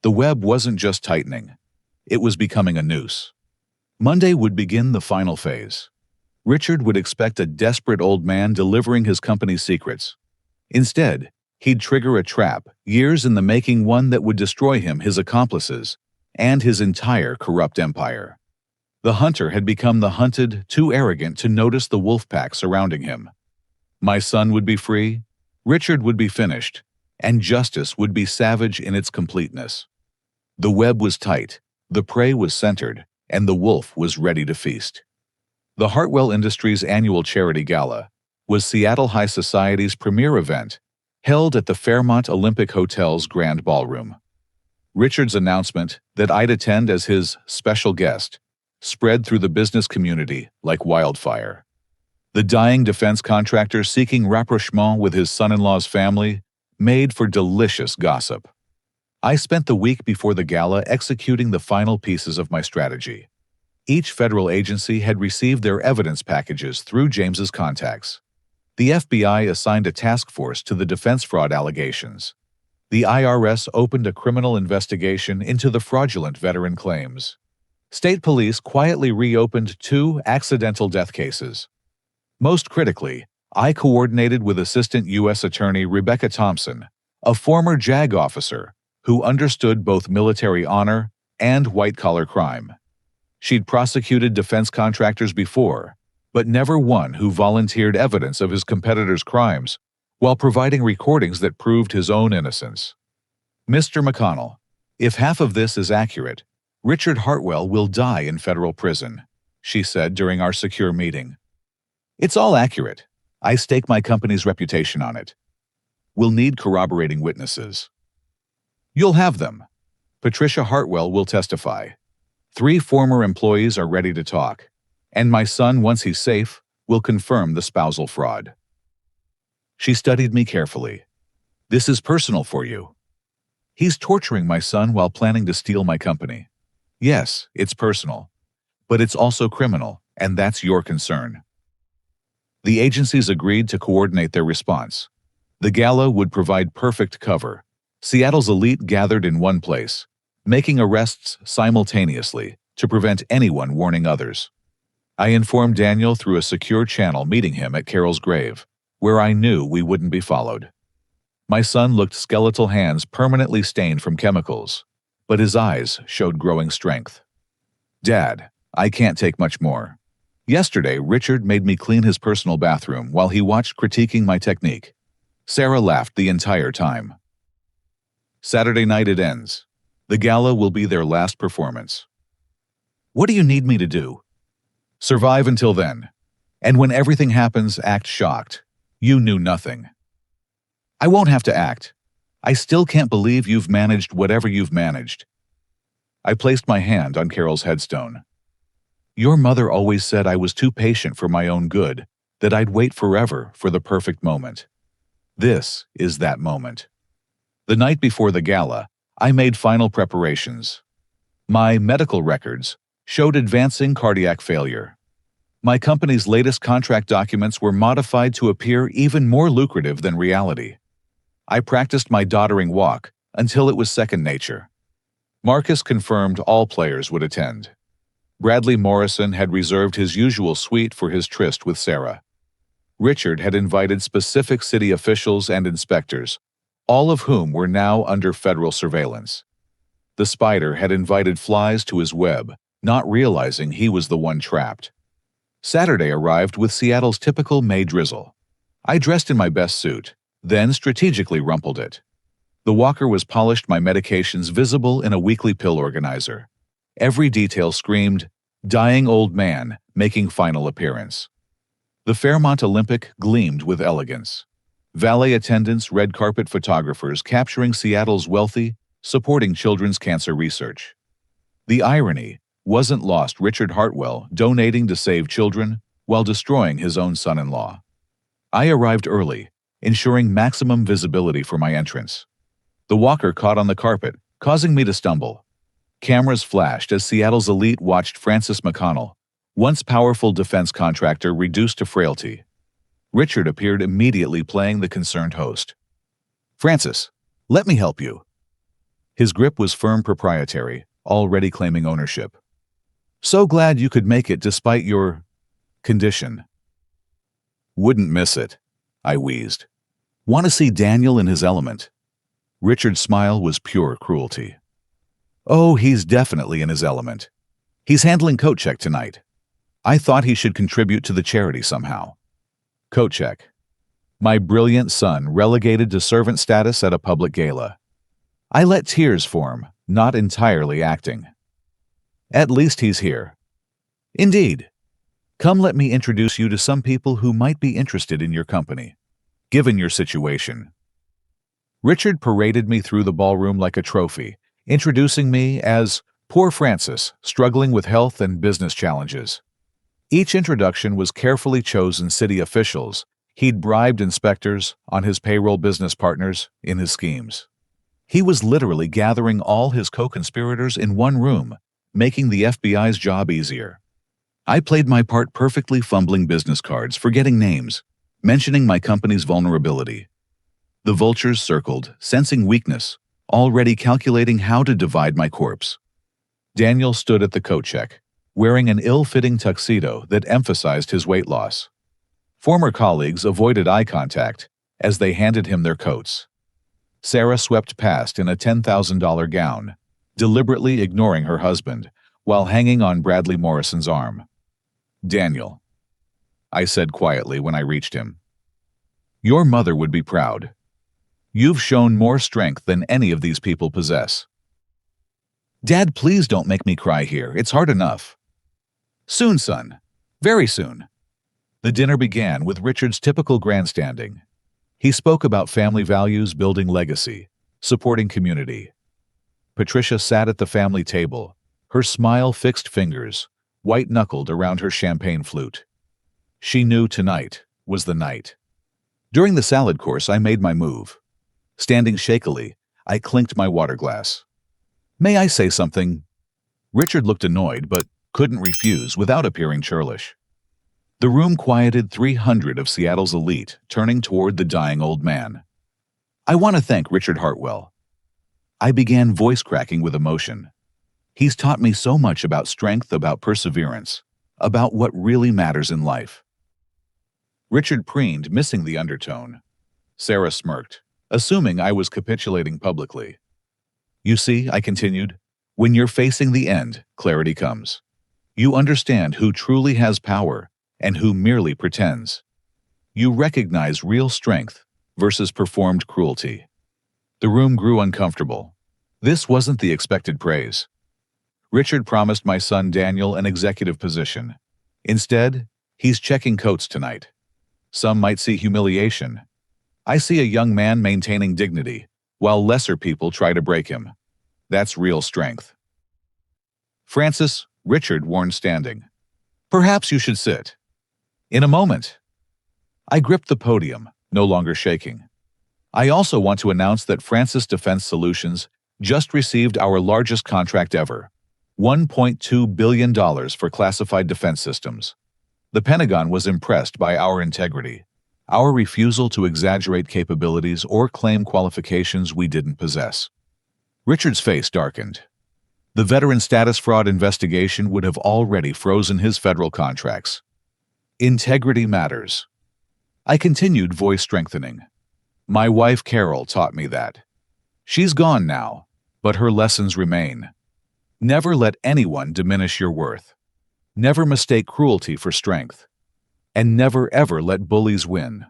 The web wasn't just tightening. It was becoming a noose. Monday would begin the final phase. Richard would expect a desperate old man delivering his company's secrets. Instead, he'd trigger a trap, years in the making, one that would destroy him, his accomplices, and his entire corrupt empire. The hunter had become the hunted, too arrogant to notice the wolf pack surrounding him. My son would be free, Richard would be finished, and justice would be savage in its completeness. The web was tight, the prey was centered, and the wolf was ready to feast. The Hartwell Industries annual charity gala was Seattle High Society's premier event, held at the Fairmont Olympic Hotel's Grand Ballroom. Richard's announcement that I'd attend as his special guest spread through the business community like wildfire. The dying defense contractor seeking rapprochement with his son-in-law's family made for delicious gossip. I spent the week before the gala executing the final pieces of my strategy. Each federal agency had received their evidence packages through James's contacts. The FBI assigned a task force to the defense fraud allegations. The IRS opened a criminal investigation into the fraudulent veteran claims. State police quietly reopened 2 accidental death cases. Most critically, I coordinated with Assistant U.S. Attorney Rebecca Thompson, a former JAG officer who understood both military honor and white-collar crime. She'd prosecuted defense contractors before, but never one who volunteered evidence of his competitors' crimes while providing recordings that proved his own innocence. Mr. McConnell, if half of this is accurate, Richard Hartwell will die in federal prison, she said during our secure meeting. It's all accurate. I stake my company's reputation on it. We'll need corroborating witnesses. You'll have them. Patricia Hartwell will testify. 3 former employees are ready to talk, and my son, once he's safe, will confirm the spousal fraud. She studied me carefully. This is personal for you. He's torturing my son while planning to steal my company. Yes, it's personal, but it's also criminal, and that's your concern. The agencies agreed to coordinate their response. The gala would provide perfect cover. Seattle's elite gathered in one place, making arrests simultaneously to prevent anyone warning others. I informed Daniel through a secure channel, meeting him at Carol's grave, where I knew we wouldn't be followed. My son looked skeletal, hands permanently stained from chemicals, but his eyes showed growing strength. Dad, I can't take much more. Yesterday, Richard made me clean his personal bathroom while he watched, critiquing my technique. Sarah laughed the entire time. Saturday night it ends. The gala will be their last performance. What do you need me to do? Survive until then. And when everything happens, act shocked. You knew nothing. I won't have to act. I still can't believe you've managed whatever you've managed. I placed my hand on Carol's headstone. Your mother always said I was too patient for my own good, that I'd wait forever for the perfect moment. This is that moment. The night before the gala, I made final preparations. My medical records showed advancing cardiac failure. My company's latest contract documents were modified to appear even more lucrative than reality. I practiced my doddering walk until it was second nature. Marcus confirmed all players would attend. Bradley Morrison had reserved his usual suite for his tryst with Sarah. Richard had invited specific city officials and inspectors, all of whom were now under federal surveillance. The spider had invited flies to his web, not realizing he was the one trapped. Saturday arrived with Seattle's typical May drizzle. I dressed in my best suit, then strategically rumpled it. The walker was polished, my medications visible in a weekly pill organizer. Every detail screamed, dying old man making final appearance. The Fairmont Olympic gleamed with elegance. Valet attendants, red carpet photographers capturing Seattle's wealthy, supporting children's cancer research. The irony wasn't lost: Richard Hartwell donating to save children while destroying his own son-in-law. I arrived early, ensuring maximum visibility for my entrance. The walker caught on the carpet, causing me to stumble. Cameras flashed as Seattle's elite watched Francis McConnell, once powerful defense contractor, reduced to frailty. Richard appeared immediately, playing the concerned host. Francis, let me help you. His grip was firm, proprietary, already claiming ownership. So glad you could make it despite your condition. Wouldn't miss it, I wheezed. Want to see Daniel in his element? Richard's smile was pure cruelty. Oh, he's definitely in his element. He's handling coat check tonight. I thought he should contribute to the charity somehow. Coat check. My brilliant son relegated to servant status at a public gala. I let tears form, not entirely acting. At least he's here. Indeed. Come, let me introduce you to some people who might be interested in your company, given your situation. Richard paraded me through the ballroom like a trophy, introducing me as poor Francis, struggling with health and business challenges. Each introduction was carefully chosen city officials. He'd bribed inspectors, on his payroll business partners, in his schemes. He was literally gathering all his co-conspirators in one room, making the FBI's job easier. I played my part perfectly, fumbling business cards, forgetting names, mentioning my company's vulnerability. The vultures circled, sensing weakness, already calculating how to divide my corpse. Daniel stood at the coat check, wearing an ill-fitting tuxedo that emphasized his weight loss. Former colleagues avoided eye contact as they handed him their coats. Sarah swept past in a $10,000 gown, deliberately ignoring her husband, while hanging on Bradley Morrison's arm. "Daniel," I said quietly when I reached him. "Your mother would be proud. You've shown more strength than any of these people possess." "Dad, please don't make me cry here. It's hard enough." "Soon, son. Very soon." The dinner began with Richard's typical grandstanding. He spoke about family values, building legacy, supporting community. Patricia sat at the family table, her smile-fixed fingers, white-knuckled around her champagne flute. She knew tonight was the night. During the salad course, I made my move. Standing shakily, I clinked my water glass. "May I say something?" Richard looked annoyed, but couldn't refuse without appearing churlish. The room quieted, 300 of Seattle's elite turning toward the dying old man. "I want to thank Richard Hartwell." I began, voice cracking with emotion. "He's taught me so much about strength, about perseverance, about what really matters in life." Richard preened, missing the undertone. Sarah smirked, assuming I was capitulating publicly. "You see," I continued, "when you're facing the end, clarity comes. You understand who truly has power and who merely pretends. You recognize real strength versus performed cruelty." The room grew uncomfortable. This wasn't the expected praise. Richard promised my son Daniel an executive position. Instead, he's checking coats tonight. Some might see humiliation. I see a young man maintaining dignity, while lesser people try to break him. That's real strength. "Francis," Richard warned, standing. "Perhaps you should sit." "In a moment." I gripped the podium, no longer shaking. "I also want to announce that Francis Defense Solutions just received our largest contract ever, $1.2 billion for classified defense systems. The Pentagon was impressed by our integrity, our refusal to exaggerate capabilities or claim qualifications we didn't possess." Richard's face darkened. The veteran status fraud investigation would have already frozen his federal contracts. Integrity matters. I continued, voice strengthening. "My wife Carol taught me that. She's gone now, but her lessons remain. Never let anyone diminish your worth. Never mistake cruelty for strength. And never ever let bullies win."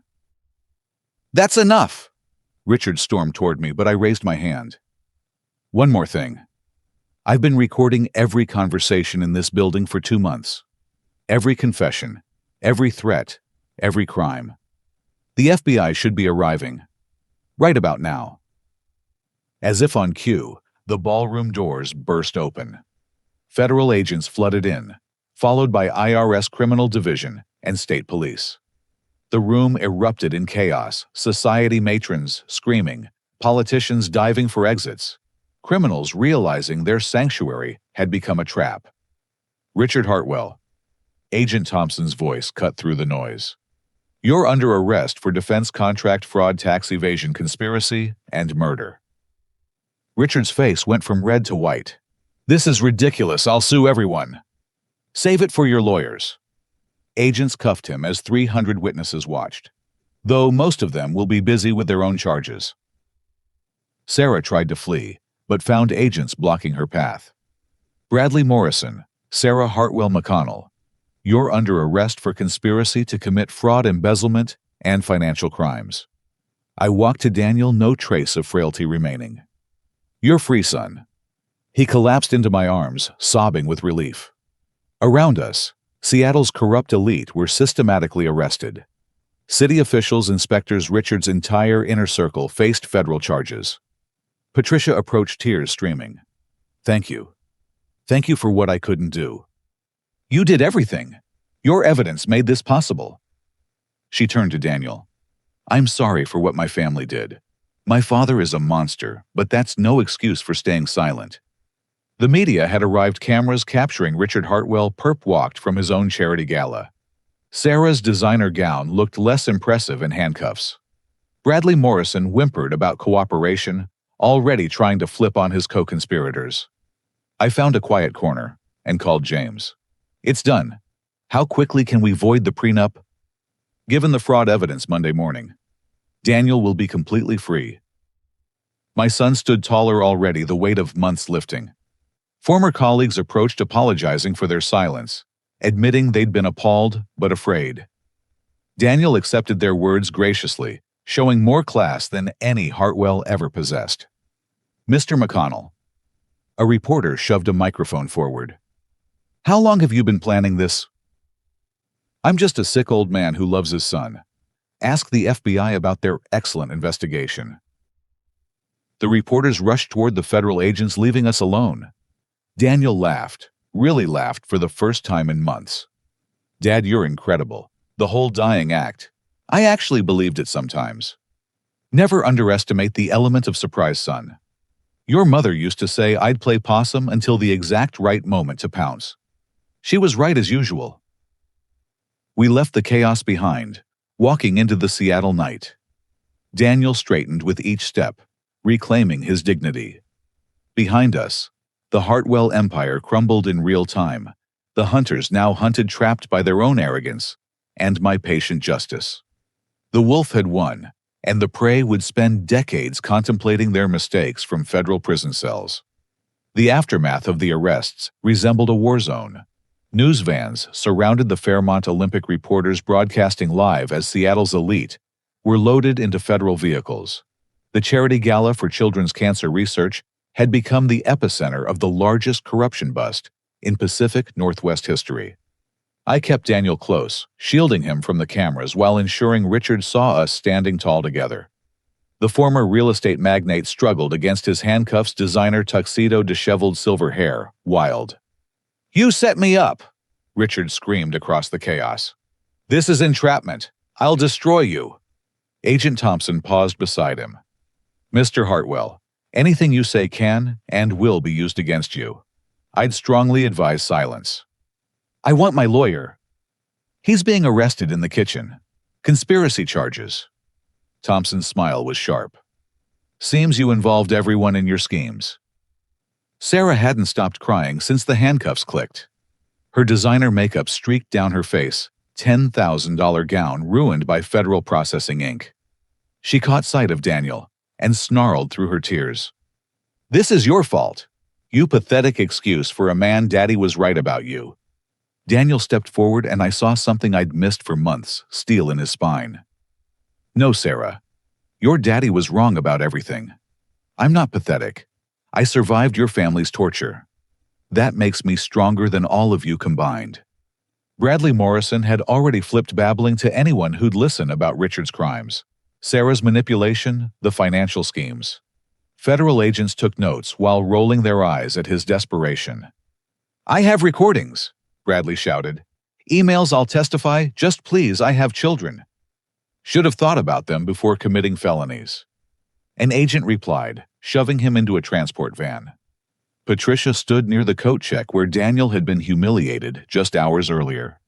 "That's enough!" Richard stormed toward me, but I raised my hand. "One more thing. I've been recording every conversation in this building for 2 months. Every confession, every threat, every crime. The FBI should be arriving. Right about now." As if on cue, the ballroom doors burst open. Federal agents flooded in, followed by IRS Criminal Division and State Police. The room erupted in chaos, society matrons screaming, politicians diving for exits, criminals realizing their sanctuary had become a trap. "Richard Hartwell." Agent Thompson's voice cut through the noise. "You're under arrest for defense contract fraud, tax evasion, conspiracy, and murder." Richard's face went from red to white. "This is ridiculous. I'll sue everyone." "Save it for your lawyers." Agents cuffed him as 300 witnesses watched, though most of them will be busy with their own charges. Sarah tried to flee, but found agents blocking her path. "Bradley Morrison, Sarah Hartwell McConnell, you're under arrest for conspiracy to commit fraud, embezzlement, and financial crimes." I walked to Daniel, no trace of frailty remaining. "You're free, son." He collapsed into my arms, sobbing with relief. Around us, Seattle's corrupt elite were systematically arrested. City officials, inspectors, Richard's entire inner circle faced federal charges. Patricia approached, tears streaming. Thank you. Thank you for what I couldn't do. You did everything. Your evidence made this possible. She turned to Daniel. I'm sorry for what my family did. My father is a monster, but that's no excuse for staying silent. The media had arrived, cameras capturing Richard Hartwell perp-walked from his own charity gala. Sarah's designer gown looked less impressive in handcuffs. Bradley Morrison whimpered about cooperation, already trying to flip on his co-conspirators. I found a quiet corner and called James. It's done. How quickly can we void the prenup? Given the fraud evidence Monday morning, Daniel will be completely free. My son stood taller already, the weight of months lifting. Former colleagues approached, apologizing for their silence, admitting they'd been appalled but afraid. Daniel accepted their words graciously, showing more class than any Hartwell ever possessed. Mr. McConnell. A reporter shoved a microphone forward. How long have you been planning this? I'm just a sick old man who loves his son. Ask the FBI about their excellent investigation. The reporters rushed toward the federal agents, leaving us alone. Daniel laughed, really laughed for the first time in months. Dad, you're incredible. The whole dying act. I actually believed it sometimes. Never underestimate the element of surprise, son. Your mother used to say I'd play possum until the exact right moment to pounce. She was right as usual. We left the chaos behind, walking into the Seattle night. Daniel straightened with each step, reclaiming his dignity. Behind us, the Hartwell empire crumbled in real time, the hunters now hunted, trapped by their own arrogance, and my patient justice. The wolf had won, and the prey would spend decades contemplating their mistakes from federal prison cells. The aftermath of the arrests resembled a war zone. News vans surrounded the Fairmont, Olympic reporters broadcasting live as Seattle's elite were loaded into federal vehicles. The charity gala for children's cancer research had become the epicenter of the largest corruption bust in Pacific Northwest history. I kept Daniel close, shielding him from the cameras while ensuring Richard saw us standing tall together. The former real estate magnate struggled against his handcuffs, designer tuxedo, disheveled silver hair, wild. You set me up, Richard screamed across the chaos. This is entrapment. I'll destroy you. Agent Thompson paused beside him. Mr. Hartwell, anything you say can and will be used against you. I'd strongly advise silence. I want my lawyer. He's being arrested in the kitchen. Conspiracy charges. Thompson's smile was sharp. Seems you involved everyone in your schemes. Sarah hadn't stopped crying since the handcuffs clicked. Her designer makeup streaked down her face, $10,000 gown ruined by federal processing ink. She caught sight of Daniel and snarled through her tears. This is your fault. You pathetic excuse for a man. Daddy was right about you. Daniel stepped forward and I saw something I'd missed for months, steel in his spine. No, Sarah. Your daddy was wrong about everything. I'm not pathetic. I survived your family's torture. That makes me stronger than all of you combined. Bradley Morrison had already flipped, babbling to anyone who'd listen about Richard's crimes. Sarah's manipulation, the financial schemes. Federal agents took notes while rolling their eyes at his desperation. I have recordings, Bradley shouted. Emails, I'll testify, just please, I have children. Should have thought about them before committing felonies. An agent replied, shoving him into a transport van. Patricia stood near the coat check where Daniel had been humiliated just hours earlier.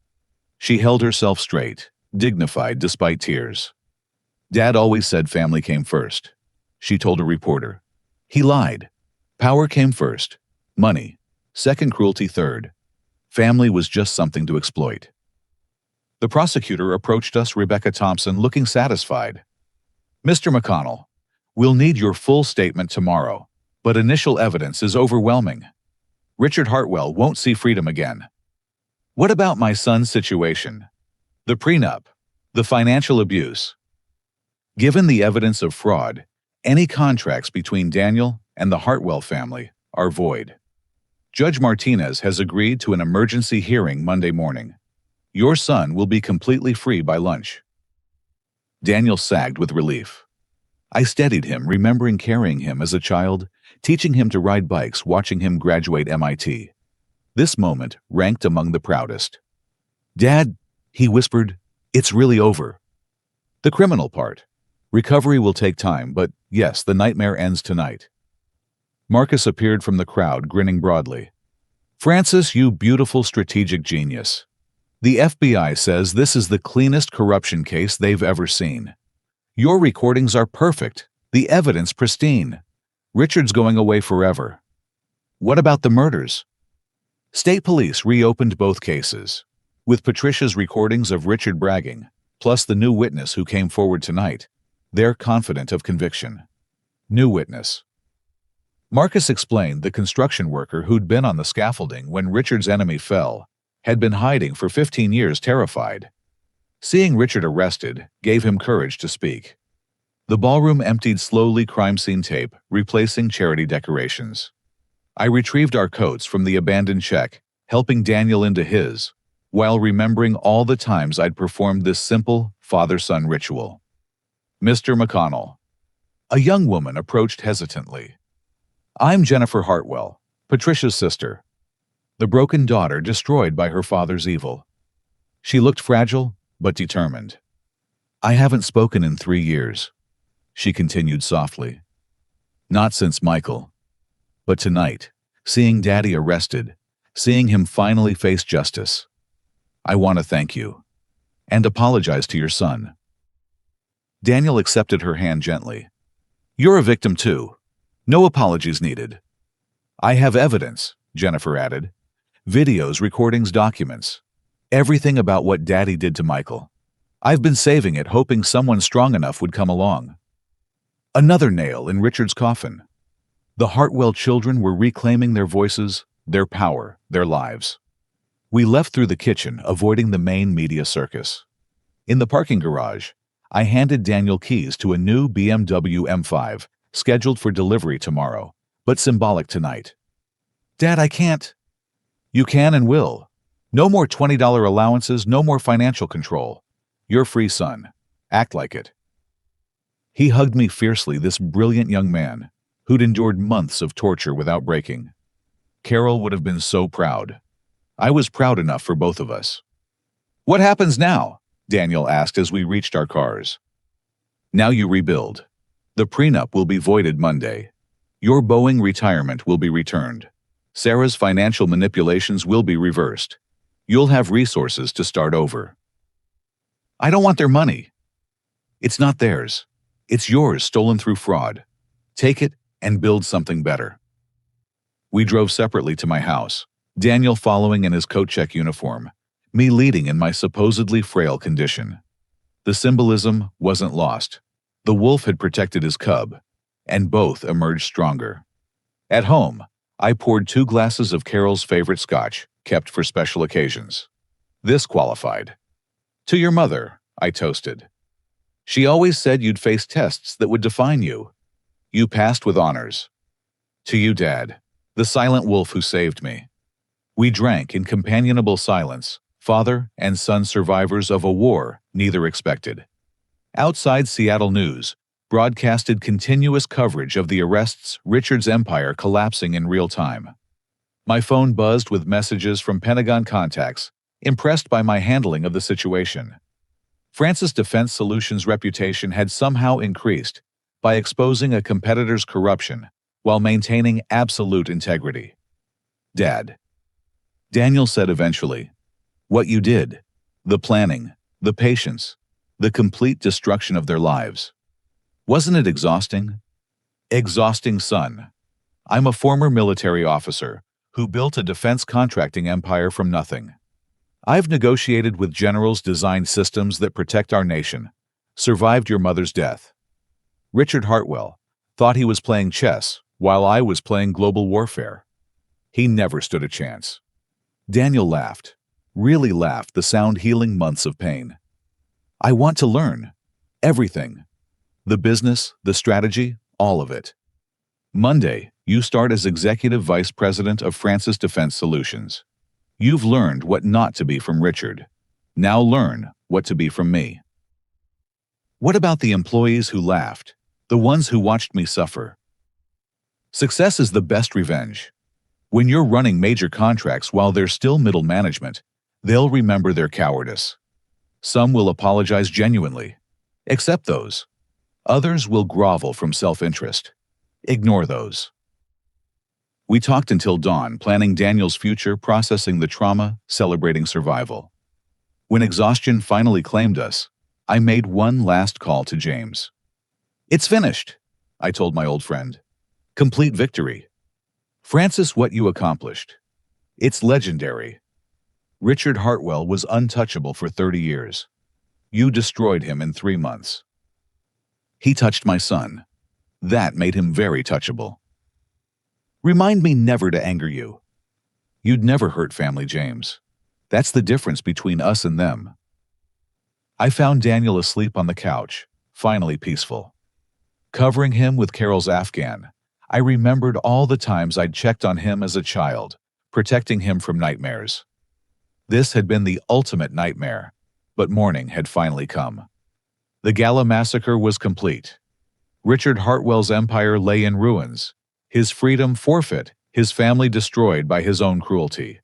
She held herself straight, dignified despite tears. Dad always said family came first, she told a reporter. He lied. Power came first, money, second, cruelty third. Family was just something to exploit. The prosecutor approached us, Rebecca Thompson, looking satisfied. Mr. McConnell, we'll need your full statement tomorrow, but initial evidence is overwhelming. Richard Hartwell won't see freedom again. What about my son's situation? The prenup, the financial abuse. Given the evidence of fraud, any contracts between Daniel and the Hartwell family are void. Judge Martinez has agreed to an emergency hearing Monday morning. Your son will be completely free by lunch. Daniel sagged with relief. I steadied him, remembering carrying him as a child, teaching him to ride bikes, watching him graduate MIT. This moment ranked among the proudest. "Dad," he whispered, "it's really over." The criminal part. Recovery will take time, but yes, the nightmare ends tonight. Marcus appeared from the crowd, grinning broadly. "Francis, you beautiful strategic genius. The FBI says this is the cleanest corruption case they've ever seen. Your recordings are perfect, the evidence pristine. Richard's going away forever." "What about the murders?" State police reopened both cases. With Patricia's recordings of Richard bragging, plus the new witness who came forward tonight, they're confident of conviction. New witness. Marcus explained the construction worker who'd been on the scaffolding when Richard's enemy fell had been hiding for 15 years, terrified. Seeing Richard arrested gave him courage to speak. The ballroom emptied slowly, crime scene tape, replacing charity decorations. I retrieved our coats from the abandoned check, helping Daniel into his, while remembering all the times I'd performed this simple father-son ritual. "Mr. McConnell." A young woman approached hesitantly. "I'm Jennifer Hartwell, Patricia's sister. The broken daughter destroyed by her father's evil." She looked fragile, but determined. "I haven't spoken in 3 years," she continued softly. "Not since Michael. But tonight, seeing Daddy arrested, seeing him finally face justice, I want to thank you. And apologize to your son." Daniel accepted her hand gently. "You're a victim too. No apologies needed." "I have evidence," Jennifer added. "Videos, recordings, documents. Everything about what Daddy did to Michael. I've been saving it, hoping someone strong enough would come along." Another nail in Richard's coffin. The Hartwell children were reclaiming their voices, their power, their lives. We left through the kitchen, avoiding the main media circus. In the parking garage, I handed Daniel keys to a new BMW M5, scheduled for delivery tomorrow, but symbolic tonight. "Dad, I can't." "You can and will. No more $20 allowances, no more financial control. You're free, son. Act like it." He hugged me fiercely, this brilliant young man, who'd endured months of torture without breaking. Carol would have been so proud. I was proud enough for both of us. "What happens now?" Daniel asked as we reached our cars. "Now you rebuild. The prenup will be voided Monday. Your Boeing retirement will be returned. Sarah's financial manipulations will be reversed. You'll have resources to start over." "I don't want their money." "It's not theirs. It's yours, stolen through fraud. Take it and build something better." We drove separately to my house, Daniel following in his coat check uniform, me leading in my supposedly frail condition. The symbolism wasn't lost. The wolf had protected his cub, and both emerged stronger. At home, I poured 2 glasses of Carol's favorite scotch, kept for special occasions. This qualified. "To your mother," I toasted. "She always said you'd face tests that would define you. You passed with honors." "To you, Dad, the silent wolf who saved me." We drank in companionable silence, father and son survivors of a war neither expected. Outside, Seattle News broadcasted continuous coverage of the arrests, Richard's empire collapsing in real time. My phone buzzed with messages from Pentagon contacts, impressed by my handling of the situation. Francis Defense Solutions' reputation had somehow increased by exposing a competitor's corruption while maintaining absolute integrity. "Dad," Daniel said eventually, "what you did, the planning, the patience, the complete destruction of their lives. Wasn't it exhausting?" "Exhausting, son. I'm a former military officer who built a defense contracting empire from nothing. I've negotiated with generals, designed systems that protect our nation, survived your mother's death. Richard Hartwell thought he was playing chess while I was playing global warfare. He never stood a chance." Daniel laughed, really laughed, the sound healing months of pain. "I want to learn. Everything. The business, the strategy, all of it. Monday, you start as Executive Vice President of Francis Defense Solutions. You've learned what not to be from Richard. Now learn what to be from me." What about the employees who laughed, the ones who watched me suffer? Success is the best revenge. When you're running major contracts while they're still middle management, they'll remember their cowardice. Some will apologize genuinely. Accept those. Others will grovel from self-interest. Ignore those. We talked until dawn, planning Daniel's future, processing the trauma, celebrating survival. When exhaustion finally claimed us, I made one last call to James. "It's finished," I told my old friend. "Complete victory. Francis, what you accomplished. It's legendary. Richard Hartwell was untouchable for 30 years. You destroyed him in 3 months. He touched my son. That made him very touchable. Remind me never to anger you. You'd never hurt family, James. That's the difference between us and them." I found Daniel asleep on the couch, finally peaceful. Covering him with Carol's Afghan, I remembered all the times I'd checked on him as a child, protecting him from nightmares. This had been the ultimate nightmare, but morning had finally come. The Gala massacre was complete. Richard Hartwell's empire lay in ruins, his freedom forfeit, his family destroyed by his own cruelty.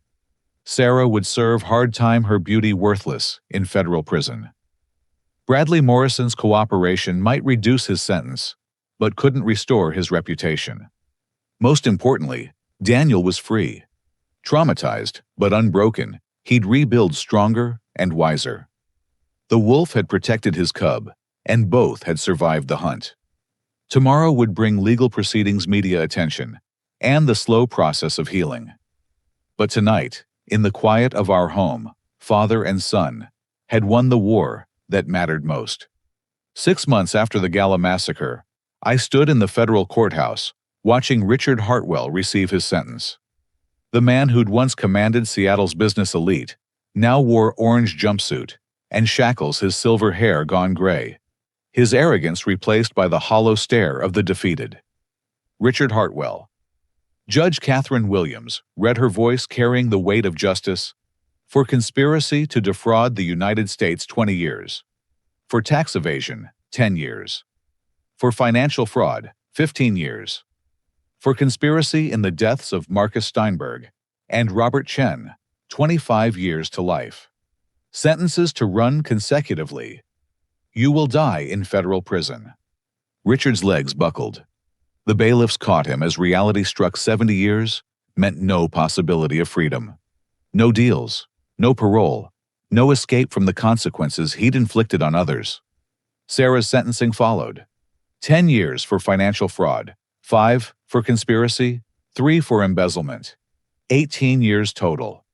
Sarah would serve hard time, her beauty worthless, in federal prison. Bradley Morrison's cooperation might reduce his sentence, but couldn't restore his reputation. Most importantly, Daniel was free. Traumatized, but unbroken, he'd rebuild stronger and wiser. The wolf had protected his cub, and both had survived the hunt. Tomorrow would bring legal proceedings, media attention, and the slow process of healing. But tonight, in the quiet of our home, father and son had won the war that mattered most. 6 months after the Gala massacre, I stood in the federal courthouse, watching Richard Hartwell receive his sentence. The man who'd once commanded Seattle's business elite now wore orange jumpsuit and shackles, his silver hair gone gray, his arrogance replaced by the hollow stare of the defeated. Richard Hartwell. Judge Catherine Williams read, her voice carrying the weight of justice. For conspiracy to defraud the United States, 20 years. For tax evasion, 10 years. For financial fraud, 15 years. For conspiracy in the deaths of Marcus Steinberg and Robert Chen, 25 years to life. Sentences to run consecutively. You will die in federal prison. Richard's legs buckled. The bailiffs caught him as reality struck. 70 years meant no possibility of freedom. No deals, no parole, no escape from the consequences he'd inflicted on others. Sarah's sentencing followed. 10 years for financial fraud, 5 for conspiracy, 3 for embezzlement. 18 years total.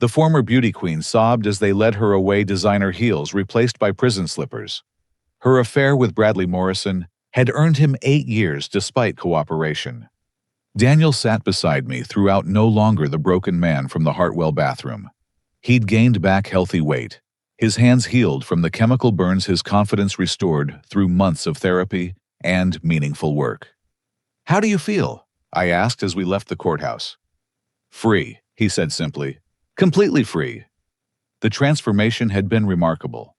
The former beauty queen sobbed as they led her away, designer heels replaced by prison slippers. Her affair with Bradley Morrison had earned him 8 years despite cooperation. Daniel sat beside me throughout, no longer the broken man from the Hartwell bathroom. He'd gained back healthy weight, his hands healed from the chemical burns, his confidence restored through months of therapy and meaningful work. "How do you feel?" I asked as we left the courthouse. "Free," he said simply. "Completely free." The transformation had been remarkable.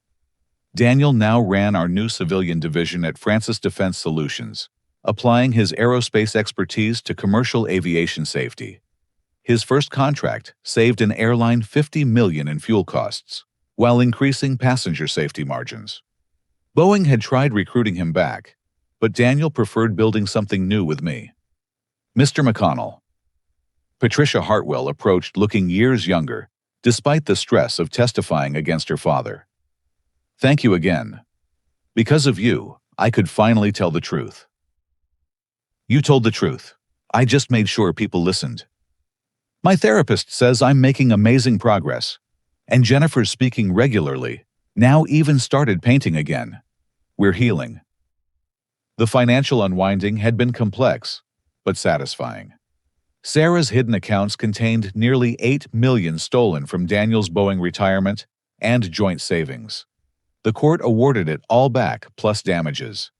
Daniel now ran our new civilian division at Francis Defense Solutions, applying his aerospace expertise to commercial aviation safety. His first contract saved an airline $50 million in fuel costs, while increasing passenger safety margins. Boeing had tried recruiting him back, but Daniel preferred building something new with me. "Mr. McConnell." Patricia Hartwell approached, looking years younger, despite the stress of testifying against her father. "Thank you again. Because of you, I could finally tell the truth." "You told the truth. I just made sure people listened. My therapist says I'm making amazing progress, and Jennifer's speaking regularly, now even started painting again. We're healing." The financial unwinding had been complex, but satisfying. Sarah's hidden accounts contained nearly $8 million stolen from Daniel's Boeing retirement and joint savings. The court awarded it all back, plus damages.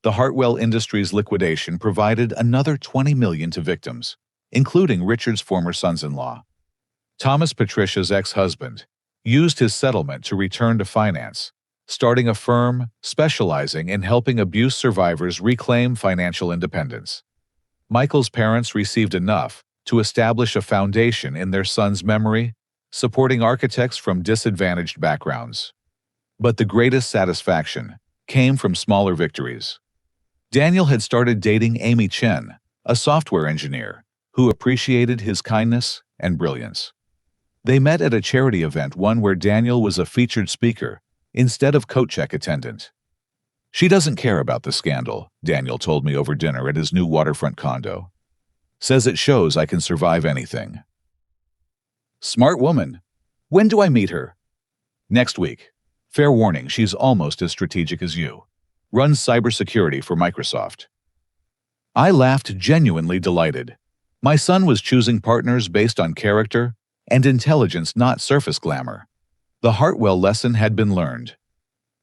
The Hartwell Industries liquidation provided another $20 million to victims, including Richard's former sons-in-law. Thomas, Patricia's ex-husband, used his settlement to return to finance, starting a firm specializing in helping abuse survivors reclaim financial independence. Michael's parents received enough to establish a foundation in their son's memory, supporting architects from disadvantaged backgrounds. But the greatest satisfaction came from smaller victories. Daniel had started dating Amy Chen, a software engineer, who appreciated his kindness and brilliance. They met at a charity event, one where Daniel was a featured speaker instead of coat check attendant. "She doesn't care about the scandal," Daniel told me over dinner at his new waterfront condo. "Says it shows I can survive anything." "Smart woman. When do I meet her?" "Next week. Fair warning, she's almost as strategic as you. Runs cybersecurity for Microsoft." I laughed, genuinely delighted. My son was choosing partners based on character and intelligence, not surface glamour. The Hartwell lesson had been learned.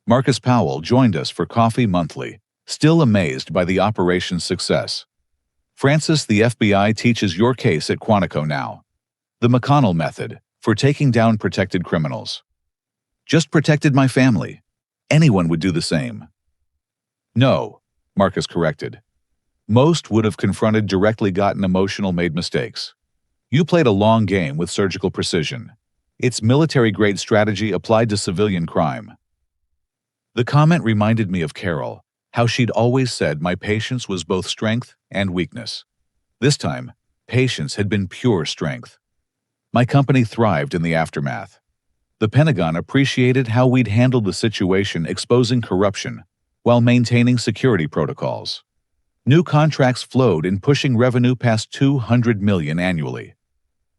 Marcus Powell joined us for coffee monthly, still amazed by the operation's success. "Francis, the FBI teaches your case at Quantico now. The McConnell method, for taking down protected criminals." "Just protected my family. Anyone would do the same." "No," Marcus corrected. "Most would have confronted directly, gotten emotional, made mistakes. You played a long game with surgical precision. It's military-grade strategy applied to civilian crime." The comment reminded me of Carol, how she'd always said my patience was both strength and weakness. This time, patience had been pure strength. My company thrived in the aftermath. The Pentagon appreciated how we'd handled the situation, exposing corruption while maintaining security protocols. New contracts flowed in, pushing revenue past $200 million annually.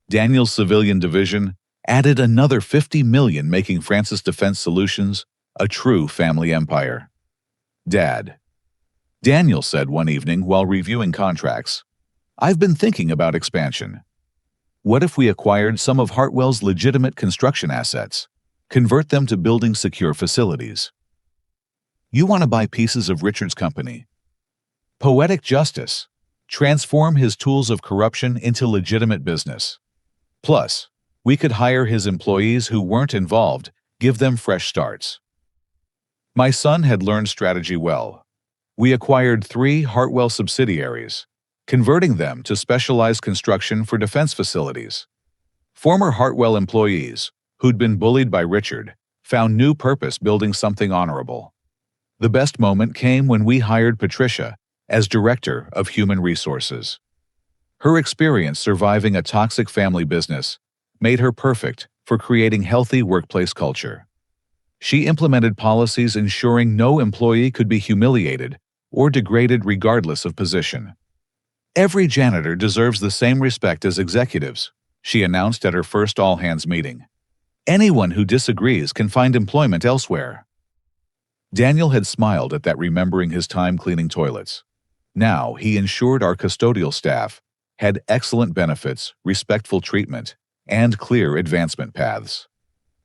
Daniel's civilian division added another $50 million, making Francis Defense Solutions a true family empire. "Dad," Daniel said one evening while reviewing contracts, "I've been thinking about expansion. What if we acquired some of Hartwell's legitimate construction assets, convert them to building secure facilities?" "You want to buy pieces of Richard's company?" Poetic justice. Transform his tools of corruption into legitimate business. Plus, we could hire his employees who weren't involved, give them fresh starts. My son had learned strategy well. We acquired 3 Hartwell subsidiaries, converting them to specialized construction for defense facilities. Former Hartwell employees, who'd been bullied by Richard, found new purpose building something honorable. The best moment came when we hired Patricia as Director of Human Resources. Her experience surviving a toxic family business made her perfect for creating healthy workplace culture. She implemented policies ensuring no employee could be humiliated or degraded regardless of position. "Every janitor deserves the same respect as executives," she announced at her first all-hands meeting. "Anyone who disagrees can find employment elsewhere." Daniel had smiled at that, remembering his time cleaning toilets. Now he ensured our custodial staff had excellent benefits, respectful treatment, and clear advancement paths.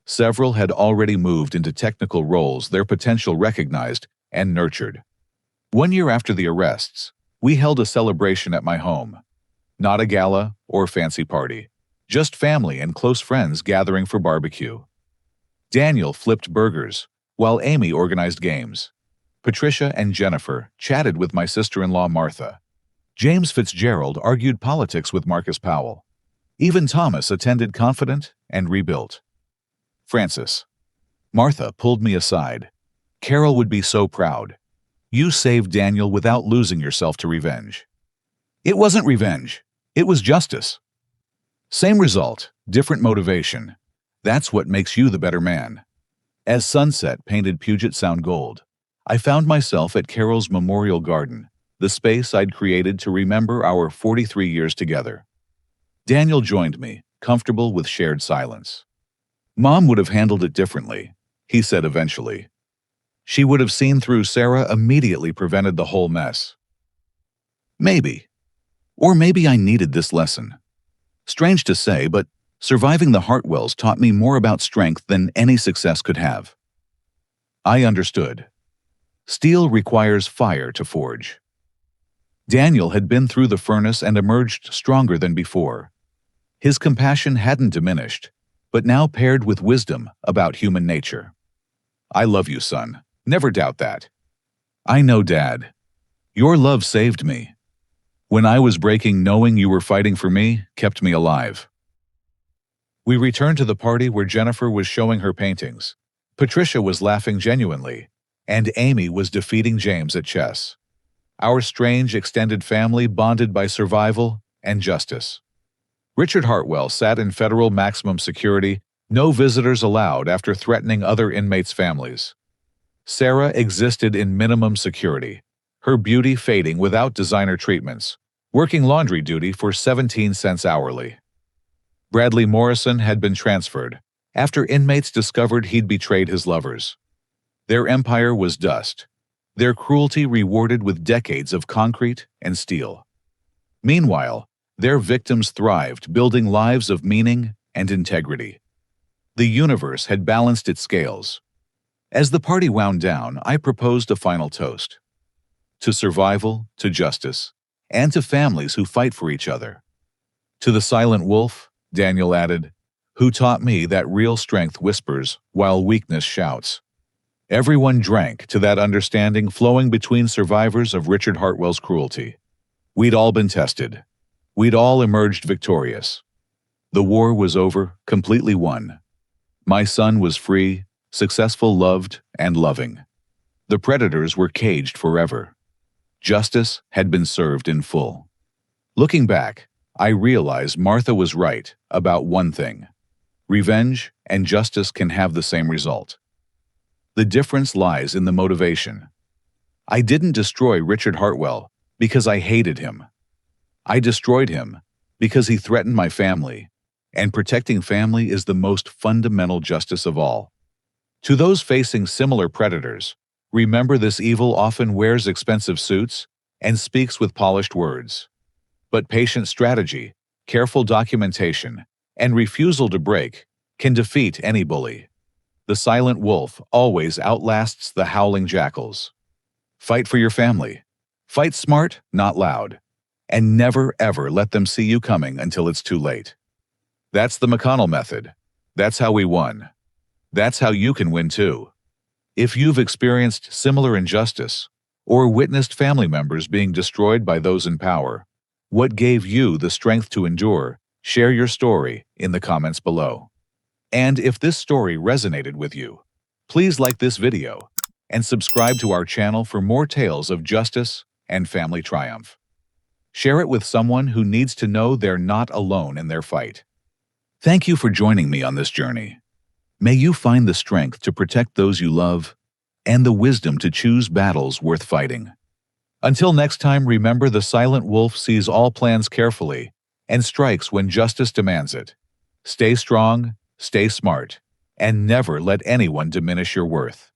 Several had already moved into technical roles, their potential recognized and nurtured. 1 year after the arrests, we held a celebration at my home. Not a gala or fancy party, just family and close friends gathering for barbecue. Daniel flipped burgers, while Amy organized games. Patricia and Jennifer chatted with my sister-in-law Martha. James Fitzgerald argued politics with Marcus Powell. Even Thomas attended Confident and Rebuilt. "Francis," Martha pulled me aside. "Carol would be so proud. You saved Daniel without losing yourself to revenge." "It wasn't revenge. It was justice." "Same result, different motivation. That's what makes you the better man." As sunset painted Puget Sound gold, I found myself at Carol's Memorial Garden, the space I'd created to remember our 43 years together. Daniel joined me, comfortable with shared silence. "Mom would have handled it differently," he said eventually. "She would have seen through Sarah, immediately prevented the whole mess." Maybe. Or maybe I needed this lesson. Strange to say, but surviving the Hartwells taught me more about strength than any success could have. I understood. Steel requires fire to forge. Daniel had been through the furnace and emerged stronger than before. His compassion hadn't diminished, but now paired with wisdom about human nature. I love you, son. Never doubt that. I know, Dad. Your love saved me. When I was breaking, knowing you were fighting for me kept me alive. We returned to the party where Jennifer was showing her paintings. Patricia was laughing genuinely, and Amy was defeating James at chess. Our strange extended family bonded by survival and justice. Richard Hartwell sat in federal maximum security, no visitors allowed after threatening other inmates' families. Sarah existed in minimum security, her beauty fading without designer treatments, working laundry duty for 17 cents hourly. Bradley Morrison had been transferred after inmates discovered he'd betrayed his lovers. Their empire was dust, their cruelty rewarded with decades of concrete and steel. Meanwhile, their victims thrived, building lives of meaning and integrity. The universe had balanced its scales. As the party wound down, I proposed a final toast. To survival, to justice, and to families who fight for each other. To the silent wolf, Daniel added, who taught me that real strength whispers while weakness shouts. Everyone drank to that understanding flowing between survivors of Richard Hartwell's cruelty. We'd all been tested. We'd all emerged victorious. The war was over, completely won. My son was free, successful, loved, and loving. The predators were caged forever. Justice had been served in full. Looking back, I realized Martha was right about one thing. Revenge and justice can have the same result. The difference lies in the motivation. I didn't destroy Richard Hartwell because I hated him. I destroyed him because he threatened my family, and protecting family is the most fundamental justice of all. To those facing similar predators, remember this evil often wears expensive suits and speaks with polished words. But patient strategy, careful documentation, and refusal to break can defeat any bully. The silent wolf always outlasts the howling jackals. Fight for your family. Fight smart, not loud. And never, ever let them see you coming until it's too late. That's the McConnell method. That's how we won. That's how you can win too. If you've experienced similar injustice or witnessed family members being destroyed by those in power, what gave you the strength to endure? Share your story in the comments below. And if this story resonated with you, please like this video and subscribe to our channel for more tales of justice and family triumph. Share it with someone who needs to know they're not alone in their fight. Thank you for joining me on this journey. May you find the strength to protect those you love and the wisdom to choose battles worth fighting. Until next time, remember the silent wolf sees all plans carefully and strikes when justice demands it. Stay strong, stay smart, and never let anyone diminish your worth.